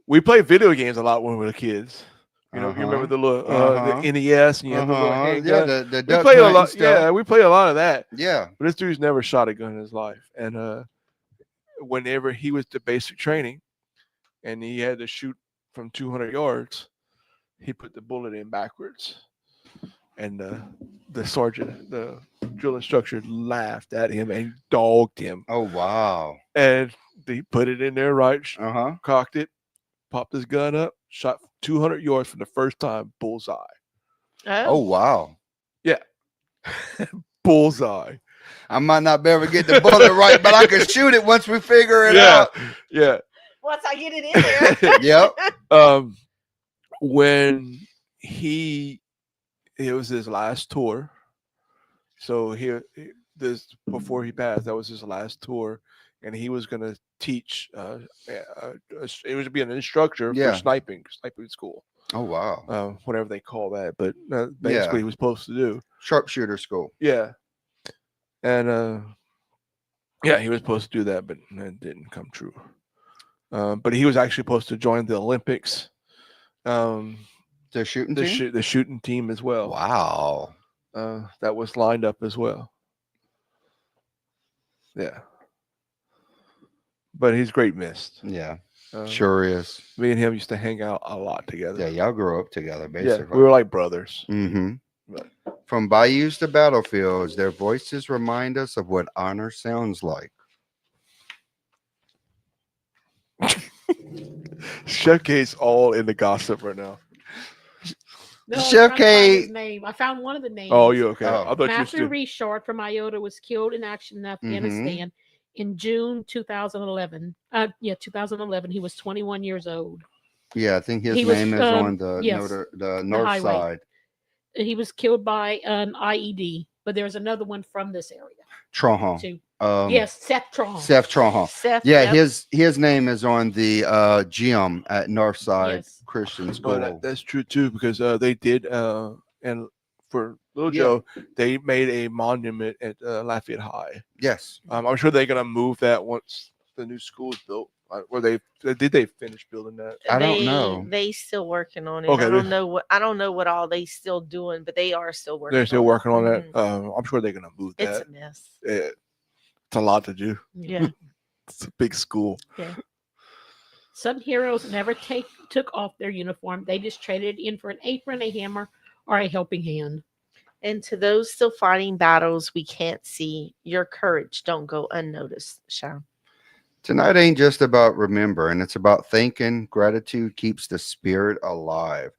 C: we played video games a lot when we were kids. You know, you remember
D: Uh-huh.
C: the little
D: Uh-huh.
C: the NES and you had the little
D: Uh-huh.
C: handgun.
D: Yeah, the
C: We
D: duck
C: played a
D: hunt
C: lot.
D: and stuff.
C: Yeah, we played a lot of that.
D: Yeah.
C: But this dude's never shot a gun in his life. And whenever he was to basic training, and he had to shoot from 200 yards, he put the bullet in backwards. And the sergeant, the drill instructor, laughed at him and dogged him.
D: Oh, wow.
C: And he put it in there right,
D: Uh-huh.
C: cocked it, popped his gun up, shot 200 yards for the first time, bullseye.
D: Oh, wow.
C: Yeah. Bullseye.
D: I might not be able to get the bullet right, but I can shoot it once we figure it
C: Yeah.
D: out.
C: Yeah.
B: Once I get it in there.
D: Yep.
C: When it was his last tour. So this before he passed, that was his last tour, and he was going to teach. It was to be an instructor
D: Yeah.
C: for sniping school.
D: Oh, wow.
C: Whatever they call that, but basically he was supposed to do.
D: Sharpshooter school.
C: Yeah, and yeah, he was supposed to do that, but it didn't come true. But he was actually supposed to join the Olympics.
D: The shooting team?
C: The shooting team as well.
D: Wow.
C: That was lined up as well. Yeah. But he's great missed.
D: Yeah. Sure is.
C: Me and him used to hang out a lot together.
D: Yeah, y'all grew up together,
C: Yeah,
D: basically.
C: we were like brothers.
D: Mm-hmm.
C: Right.
D: From bayous to battlefields, their voices remind us of what honor sounds like.
C: Chef K's all in the gossip right now.
E: No, I'm
D: Chef
E: trying to find his
D: K.
E: name. I found one of the names.
C: Oh, you okay?
D: Oh.
C: I thought you
E: Matthew
C: still.
E: Richard from Iota was killed in action in Afghanistan in June 2011. 2011. He was 21 years old.
D: Yeah, I think his
E: He was,
D: name is on the
E: yes,
D: the north
E: highway.
D: side.
E: He was killed by an IED, but there's another one from this area
D: Trohan.
E: too.
D: Um,
E: Yes, Seth Tron.
D: Seth Trohan.
B: Seth,
D: Yeah,
B: yep.
D: his name is on the gym at Northside
E: Yes.
D: Christian School.
C: But that's true too, because they did, and for Little
D: Yeah.
C: Joe, they made a monument at Lafayette High.
D: Yes.
C: I'm sure they're gonna move that once the new school is built. Did they finish building that?
D: I don't know.
B: They still working on it.
C: Okay,
B: I don't know what all they still doing, but they are still working.
C: They're still
B: on
C: working on
B: it.
C: that. I'm sure they're gonna move
B: It's
C: that.
B: a mess.
C: It's a lot to do.
B: Yeah.
C: It's a big school.
E: Yeah. Some heroes never took off their uniform. They just traded in for an apron, a hammer, or a helping hand.
B: And to those still fighting battles we can't see, your courage don't go unnoticed, Sharon.
D: Tonight ain't just about remembering, it's about thinking. Gratitude keeps the spirit alive.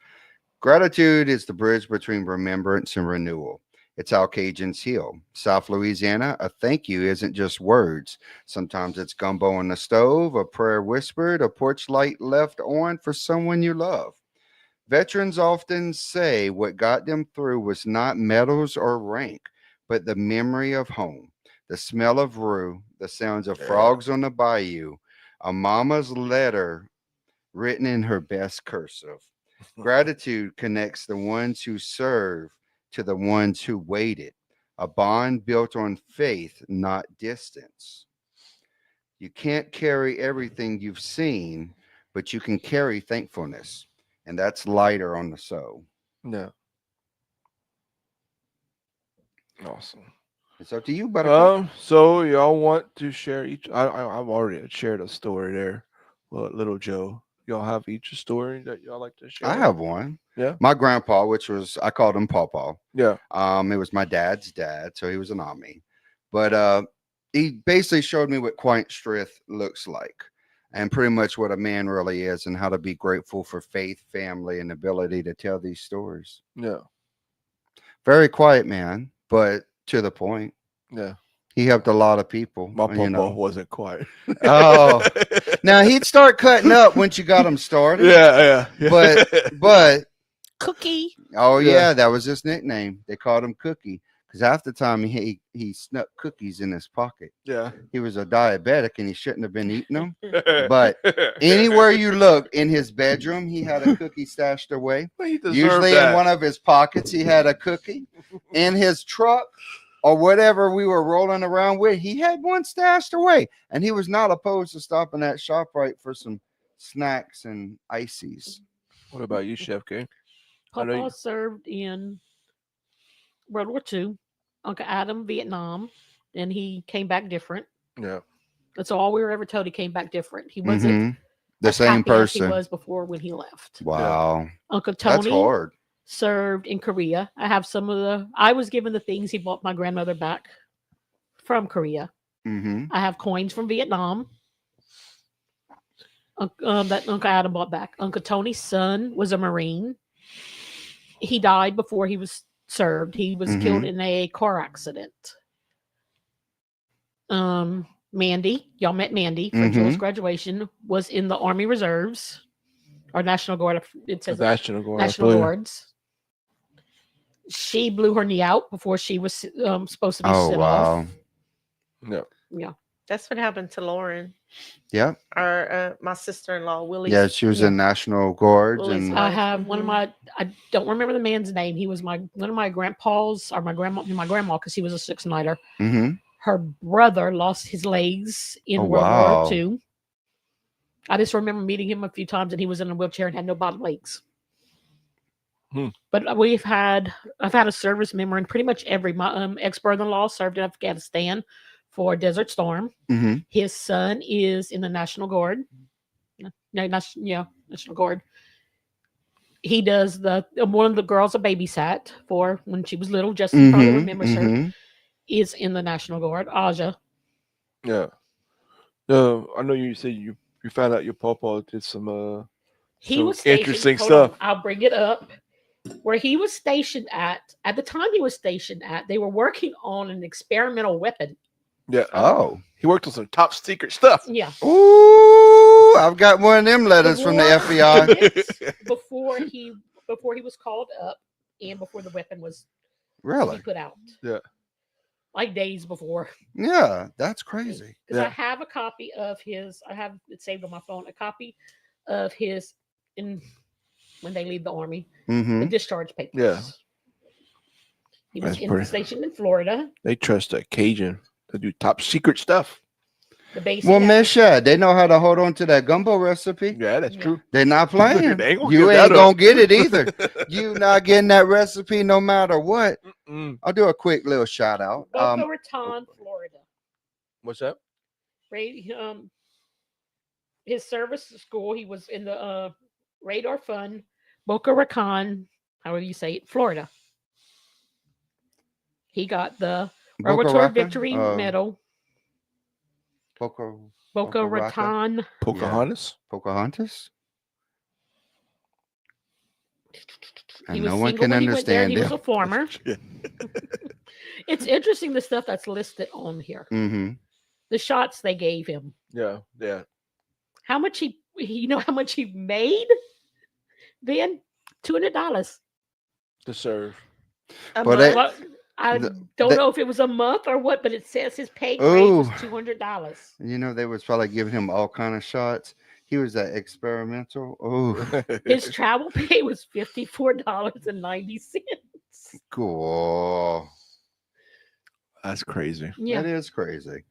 D: Gratitude is the bridge between remembrance and renewal. It's how Cajuns heal. South Louisiana, a thank you isn't just words. Sometimes it's gumbo on the stove, a prayer whispered, a porch light left on for someone you love. Veterans often say what got them through was not medals or rank, but the memory of home, the smell of rue, the sounds of frogs on the bayou, a mama's letter written in her best cursive. Gratitude connects the ones who serve to the ones who waited, a bond built on faith, not distance. You can't carry everything you've seen, but you can carry thankfulness, and that's lighter on the soul.
C: Yeah. Awesome.
D: It's up to you, Buttercup.
C: So y'all want to share each? I've already shared a story there. Well, Little Joe, y'all have each a story that y'all like to share?
D: I have one.
C: Yeah.
D: My grandpa, which was, I called him Pawpaw.
C: Yeah.
D: It was my dad's dad, so he was an Army. But he basically showed me what quiet strength looks like. and pretty much what a man really is and how to be grateful for faith, family, and ability to tell these stories.
C: Yeah.
D: Very quiet man, but to the point.
C: Yeah.
D: He helped a lot of people.
C: My
D: you know.
C: papa wasn't quiet.
D: Oh, now he'd start cutting up once you got him started.
C: Yeah.
D: But
E: Cookie.
D: oh
C: Yeah.
D: yeah, that was his nickname. They called him Cookie because half the time he snuck cookies in his pocket.
C: Yeah.
D: He was a diabetic and he shouldn't have been eating them. But anywhere you look in his bedroom, he had a cookie stashed away.
C: Well, he deserved
D: Usually
C: that.
D: in one of his pockets, he had a cookie. In his truck or whatever we were rolling around with, he had one stashed away. And he was not opposed to stopping at ShopRite for some snacks and ices.
C: What about you, Chef K? I know
E: Papa
C: you-
E: served in World War II. Uncle Adam, Vietnam, and he came back different.
C: Yeah.
E: That's all we were ever told. He came back different. He wasn't
D: Mhm. The
E: as
D: same
E: happy as he
D: person.
E: was before when he left.
D: Wow.
E: Uncle
D: That's
E: Tony
D: hard.
E: served in Korea. I have some of the. I was given the things he bought my grandmother back from Korea.
D: Mm-hmm.
E: I have coins from Vietnam. That Uncle Adam bought back. Uncle Tony's son was a Marine. He died before he was served. He was killed in a car accident. Mandy, y'all met Mandy for Joel's graduation, was in the Army Reserves or National Guard. It says
C: National Guard.
E: National Guards. She blew her knee out before she was supposed to be
D: Oh
E: sent
D: wow.
E: off.
C: Yeah.
E: Yeah.
B: That's what happened to Lauren,
D: Yep.
B: our my sister-in-law, Willie.
D: Yeah, she was in National Guards
B: Willie's
D: and
B: wife.
E: I have one of my. I don't remember the man's name. He was one of my grandpas or my grandma because he was a six-nighter.
D: Mhm.
E: Her brother lost his legs in
D: Oh,
E: World
D: wow.
E: War II. I just remember meeting him a few times, and he was in a wheelchair and had no bottom legs. But I've had a service member, and pretty much my ex-brother-in-law served in Afghanistan for Desert Storm.
D: Mhm.
E: His son is in the National Guard. National Guard. He does one of the girls I babysat for when she was little. Justin probably remembers her. Is in the National Guard. Aja.
C: Yeah. I know you said you found out your papa did some
E: He
C: some
E: was stationed,
C: interesting
E: hold
C: stuff.
E: on, I'll bring it up. Where he was stationed at the time he was stationed at, they were working on an experimental weapon.
C: Yeah.
D: Oh.
C: He worked on some top secret stuff.
E: Yeah.
D: Ooh, I've got one of them letters from the
E: war
D: FBI.
E: minutes before he was called up and before the weapon was
D: Really?
E: put out.
C: Yeah.
E: Like days before.
D: Yeah, that's crazy.
E: Because I
C: Yeah.
E: have a copy of his, I have it saved on my phone, a copy of his when they leave the army, the
D: Mm-hmm.
E: discharge papers.
C: Yeah.
E: He was
C: That's pretty-
E: stationed in Florida.
C: They trust a Cajun to do top secret stuff.
E: The base.
D: Well, Miss Shad, they know how to hold on to that gumbo recipe.
C: Yeah, that's
E: Yeah.
C: true.
D: They're not playing.
C: They ain't gonna
D: You
C: give
D: ain't
C: that
D: gonna
C: up.
D: get it either. You not getting that recipe no matter what.
C: Mm.
D: I'll do a quick little shout out.
E: Boca Raton, Florida.
C: What's that?
E: His service school, he was in the Radar Fund, Boca Raton, however you say it, Florida. He got the
D: Boca
E: Repertoire
D: Raton?
E: Victory Medal,
D: Boca
E: Boca
D: Raton?
E: Raton.
C: Pocahontas?
D: Pocahontas.
E: He
D: And
E: was
D: no one
E: single
D: can
E: when he went there.
D: understand
E: He was
D: them.
E: a farmer.
C: Yeah.
E: It's interesting the stuff that's listed on here.
D: Mm-hmm.
E: The shots they gave him.
C: Yeah. Yeah.
E: How much you know how much he made? Then $200.
C: To serve.
B: A
D: But
B: month?
E: Well, I
D: The-
E: don't
D: the-
E: know if it was a month or what, but it says his pay grade was
D: Ooh.
E: $200.
D: You know, they was probably giving him all kind of shots. He was that experimental. Oh,
E: His travel pay was $54.90.
D: cool.
C: That's crazy.
E: Yeah.
D: That is crazy.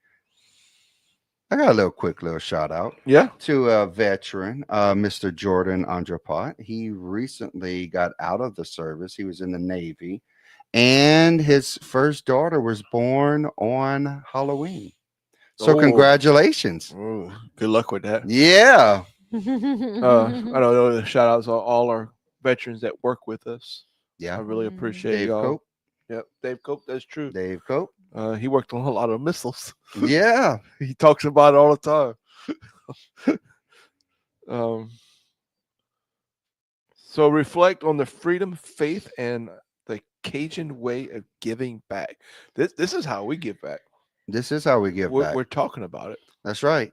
D: I got a little shout out
C: Yeah.
D: to a veteran, Mr. Jordan Andrapat. He recently got out of the service. He was in the Navy, and his first daughter was born on Halloween. So
C: Oh.
D: congratulations.
C: Ooh, good luck with that.
D: Yeah.
C: I don't know. The shout outs to all our veterans that work with us. I
D: Yeah.
C: really appreciate
D: Dave
C: y'all.
D: Cope.
C: Yep. Dave Cope, that's true.
D: Dave Cope.
C: He worked on a lot of missiles.
D: Yeah.
C: He talks about it all the time. Um, so reflect on the freedom, faith, and the Cajun way of giving back. This is how we give back.
D: This is how we give back.
C: We're talking about it.
D: That's right.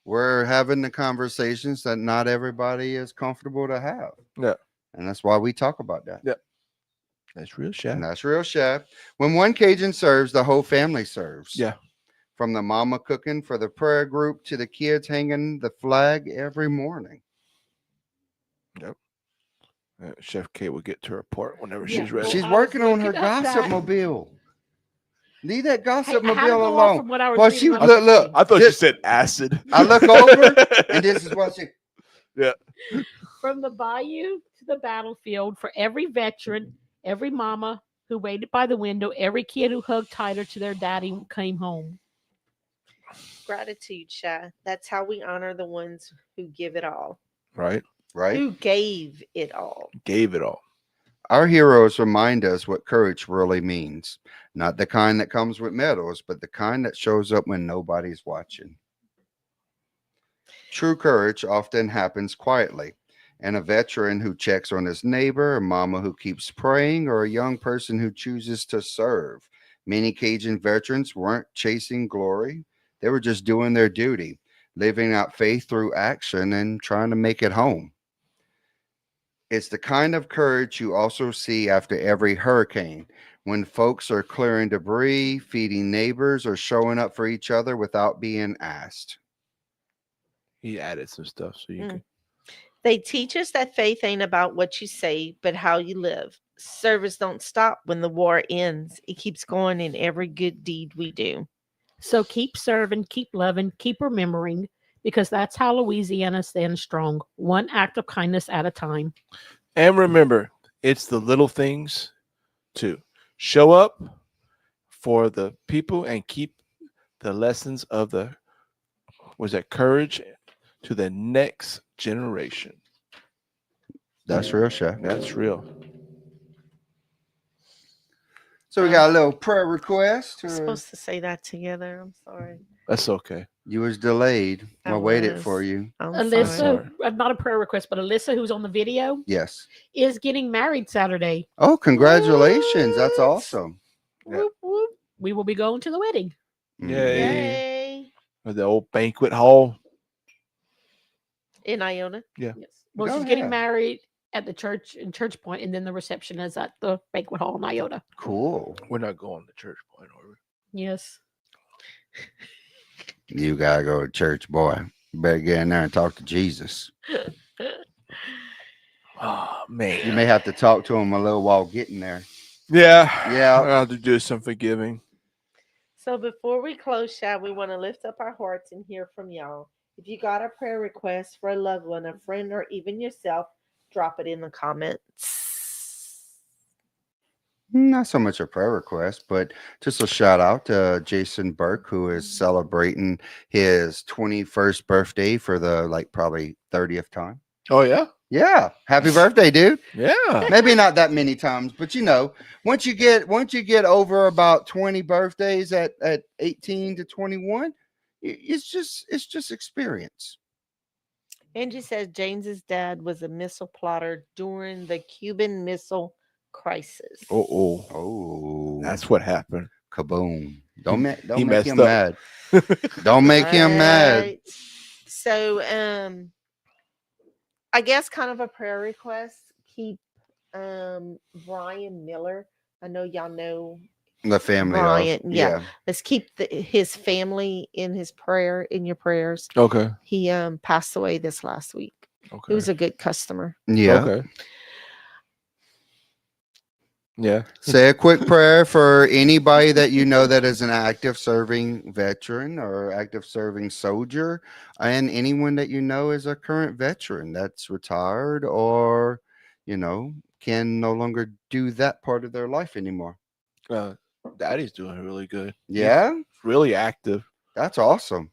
D: We're having the conversations that not everybody is comfortable to have.
C: Yeah.
D: And that's why we talk about that.
C: Yeah. That's real chef.
D: And that's real chef. When one Cajun serves, the whole family serves.
C: Yeah.
D: From the mama cooking for the prayer group to the kids hanging the flag every morning.
C: Yep. Chef Kate will get to report whenever
E: Yeah.
C: she's ready.
D: She's
E: I was
D: working on her
E: looking up
D: gossip
E: that.
D: mobile. Leave that
E: Hey,
D: gossip
E: I had to
D: mobile
E: go off
D: alone.
E: from what I was
D: Well,
E: reading
D: she
E: on
D: look, look.
C: I thought you
D: This-
C: said acid.
D: I look over, and this is what she.
E: From the bayou to the battlefield, for every veteran, every mama who waited by the window, every kid who hugged tighter to their daddy came home.
B: Gratitude, Shy. That's how we honor the ones who give it all,
C: Right.
D: Right.
B: who gave it all.
C: Gave it all.
D: Our heroes remind us what courage really means. Not the kind that comes with medals, but the kind that shows up when nobody's watching. True courage often happens quietly, and a veteran who checks on his neighbor, a mama who keeps praying, or a young person who chooses to serve. Many Cajun veterans weren't chasing glory, they were just doing their duty, living out faith through action and trying to make it home. It's the kind of courage you also see after every hurricane, when folks are clearing debris, feeding neighbors, or showing up for each other without being asked.
C: He added some stuff so you
B: Mm.
C: can.
B: They teach us that faith ain't about what you say, but how you live. Service don't stop when the war ends. It keeps going in every good deed we do.
E: So keep serving, keep loving, keep remembering, because that's how Louisiana stands strong, one act of kindness at a time.
C: And remember, it's the little things too. Show up for the people and keep the lessons of the courage to the next generation.
D: That's real, Chef.
C: That's real.
D: So we got a little prayer request.
B: We're supposed to say that together. I'm sorry.
C: That's okay.
D: You was delayed. I waited for
B: was.
D: you.
B: I'm
E: Alyssa,
B: sorry.
E: not a prayer request, but Alyssa, who's on the video,
D: Yes.
E: is getting married Saturday.
D: Oh, congratulations. That's
B: What?
D: awesome.
C: Yeah.
B: Whoop, whoop.
E: We will be going to the wedding.
C: Yay.
B: Yay.
C: At the old banquet hall.
B: In Iona.
E: Yes. Well,
D: Go
E: she's getting
D: ahead.
E: married at the church in Church Point, and then the reception is at the banquet hall in Iota.
D: Cool.
C: We're not going to church point, are we?
E: Yes.
D: You gotta go to church, boy. You better get in there and talk to Jesus.
C: Oh man.
D: You may have to talk to him a little while getting there.
C: Yeah.
D: Yeah.
C: I'll have to do some forgiving.
B: So before we close, Shad, we want to lift up our hearts and hear from y'all. If you got a prayer request for a loved one, a friend, or even yourself, drop it in the comments.
D: Not so much a prayer request, but just a shout out to Jason Burke, who is celebrating his 21st birthday for the probably 30th time.
C: Oh yeah?
D: Yeah. Happy birthday, dude.
C: Yeah.
D: Maybe not that many times, but once you get over about 20 birthdays at 18 to 21, it's just experience.
B: Angie says James's dad was a missile plotter during the Cuban Missile Crisis.
D: Oh,
C: That's what happened.
D: kaboom. Don't make
C: he
D: him
C: messed up.
D: mad. Don't make him mad.
B: Right. So, I guess kind of a prayer request. Keep Brian Miller. I know y'all know.
D: The family.
B: Brian,
D: of,
B: yeah. Let's keep his family in your prayers.
C: Okay.
B: He passed away this last week.
C: Okay.
B: He was a good customer.
D: Yeah.
C: Okay. Yeah.
D: Say a quick prayer for anybody that you know that is an active serving veteran or active serving soldier, and anyone that you know is a current veteran that's retired or, can no longer do that part of their life anymore.
C: Daddy's doing really good.
D: Yeah,
C: He's really active.
D: that's awesome.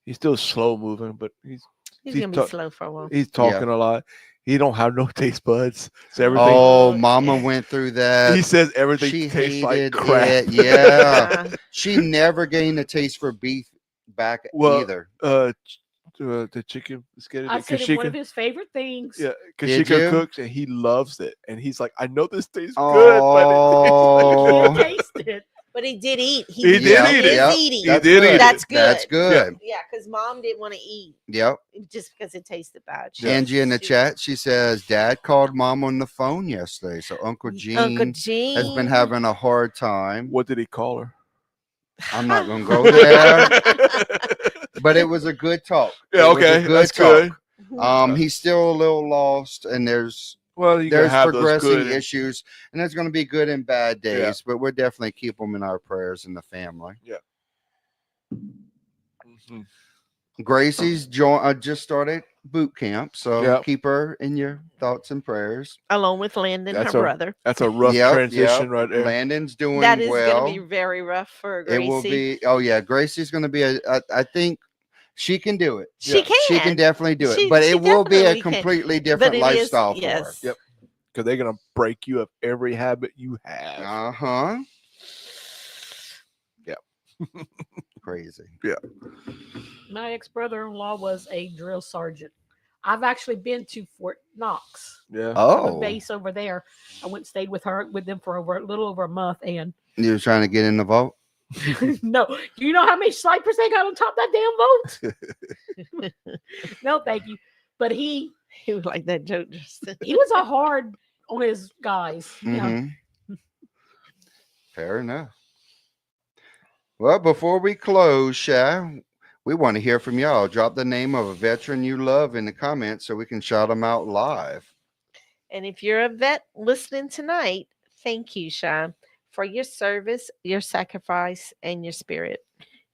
C: He's still slow moving, but he's
B: Gonna be
C: talk-
B: slow for a while.
C: he's talking a lot. He don't have no taste buds. So everything
D: Oh, Mama went through that.
C: he says everything
D: She
C: tastes like
D: hated
C: crap.
D: it. Yeah, she never gained a taste for beef back
C: Well,
D: either.
C: the chicken spaghetti
E: I
C: that
E: said it one of
C: Kashika.
E: his favorite things.
C: Yeah,
D: Did
C: Kashika
D: you?
C: cooks, and he loves it. And he's like, I know this tastes good, but
D: Oh,
E: He did taste it.
B: But he did eat.
C: He did
D: Yep,
C: eat it.
B: is
D: yep.
B: eating.
C: He
D: That's
C: did
D: good.
C: eat
B: That's
C: it.
B: good.
D: That's good.
B: Yeah, because mom didn't want to eat
D: Yep.
B: just because it tasted bad.
D: Angie in the chat, she says, Dad called Mom on the phone yesterday. So Uncle Gene
B: Uncle Gene
D: has been having a hard time.
C: What did he call her?
D: I'm not going to go there, but it was a good talk.
C: Yeah,
D: It was a
C: okay,
D: good
C: that's
D: talk.
C: good.
D: He's still a little lost, and there's
C: Well, you gotta have those
D: progressing
C: good.
D: issues, and there's going to be good and bad days,
C: Yeah.
D: but we'll definitely keep them in our prayers in the family.
C: Mhm.
D: Gracie's just started boot camp, so
C: Yep.
D: keep her in your thoughts and prayers.
B: Along with Landon,
C: That's
B: her
C: a-
B: brother.
C: That's a rough
D: Yep,
C: transition
D: yep.
C: right there.
D: Landon's doing
B: That is
D: well.
B: going to be very rough for Gracie.
D: It will be. Oh yeah, Gracie's going to be I think she can do it.
B: She can.
D: She can definitely do it,
B: She-
D: but
B: she
D: it will be a
B: definitely can.
D: completely different
B: it is-
D: lifestyle for
B: yes.
C: Yep. Because they're gonna break you of every habit you have.
D: her. Uh-huh.
C: Yep.
D: Crazy.
E: My ex-brother-in-law was a drill sergeant. I've actually been to Fort Knox,
C: Yeah.
E: the
D: Oh,
E: base over there. I went and stayed with them for a little over a month. And
D: you were trying to get in the vote?
E: no, do you know how many snipers they got on top of that damn boat? No, thank you. But he
B: He was like that joke.
E: was a hard on his guys. You know.
D: Mhm. Fair enough. Well, before we close, Sha, we want to hear from y'all. Drop the name of a veteran you love in the comments so we can shout them out live.
B: And if you're a vet listening tonight, thank you, Sean, for your service, your sacrifice, and your spirit.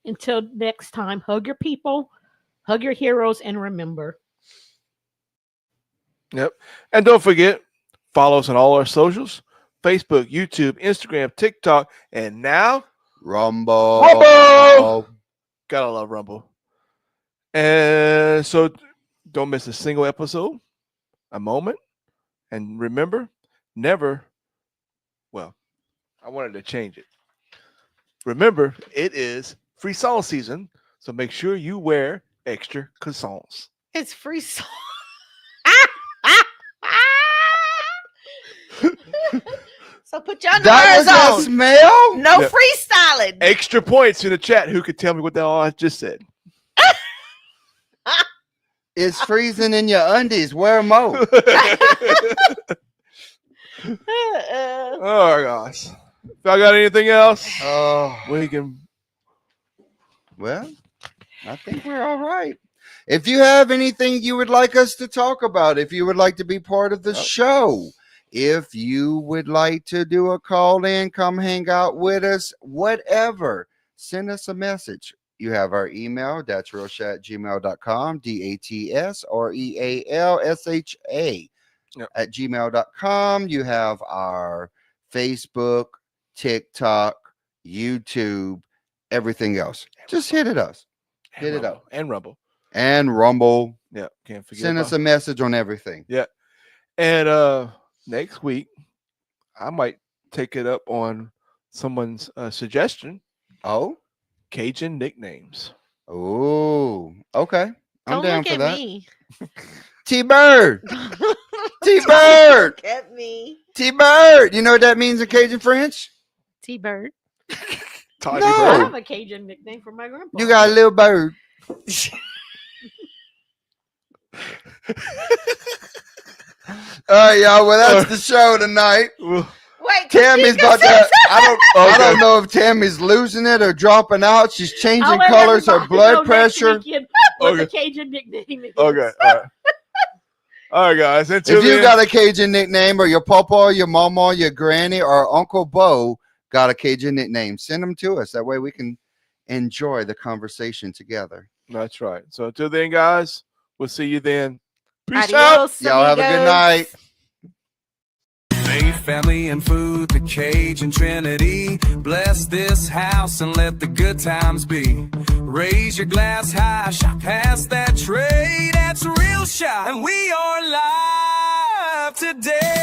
E: Until next time, hug your people, hug your heroes, and remember.
C: Yep. And don't forget, follow us on all our socials: Facebook, YouTube, Instagram, TikTok, and now
D: Rumble.
C: Rumble! Gotta love Rumble. And so don't miss a single episode, a moment. And remember, never, well, I wanted to change it. Remember, it is free song season, so make sure you wear extra croissants.
B: It's free song. So put your
D: That
B: underwears
D: was
B: on.
D: a smell?
B: No
C: Yeah.
B: freestyling.
C: Extra points in the chat. Who could tell me what the hell I just said?
D: It's freezing in your undies. Wear more.
C: Oh gosh. If y'all got anything else,
D: Oh,
C: we can.
D: well, I think we're all right. If you have anything you would like us to talk about, if you would like to be part of the show, if you would like to do a call in, come hang out with us, whatever, send us a message. You have our email, that's realsha@gmail.com, DATSREALSHA
C: Yep.
D: at gmail.com. You have our Facebook, TikTok, YouTube, everything else. Just hit it us. Hit it up.
C: And Rumble.
D: And Rumble.
C: Yeah, can't forget.
D: Send us a message on everything.
C: And next week, I might take it up on someone's suggestion:
D: Oh,
C: Cajun nicknames.
D: oh, okay. I'm
B: Don't
D: down
B: look
D: for
B: at
D: that.
B: me.
D: T-Bird,
B: Don't
D: T-Bird,
B: look at me.
D: T-Bird. You know what that means in Cajun French?
B: T-Bird.
C: Tiny
D: No.
E: I
C: Bird.
E: have a Cajun nickname for my grandpa.
D: You got a little bird. All right, y'all. Well, that's the show tonight.
C: Well,
B: Wait,
D: Tammy's
B: Kashika
D: about to.
B: says-
D: I don't know if Tammy's losing it or dropping out. She's changing
E: I'll let
D: colors. Her
E: everybody
D: blood
E: know next
D: pressure.
E: weekend what the
C: Okay.
E: Cajun nickname is.
C: Okay. All right. All right, guys. Until
D: If you
C: then,
D: got a Cajun nickname, or your papa, your mama, your granny, or Uncle Bo got a Cajun nickname, send them to us. That way we can enjoy the conversation together.
C: that's right. So until then, guys, we'll see you then. Peace out.
B: Adios,
D: Y'all have a good
B: amigos.
D: night.
A: Faith, family, and food, the Cajun Trinity. Bless this house and let the good times be. Raise your glass high, shot past that tray. That's real shot, and we are live today.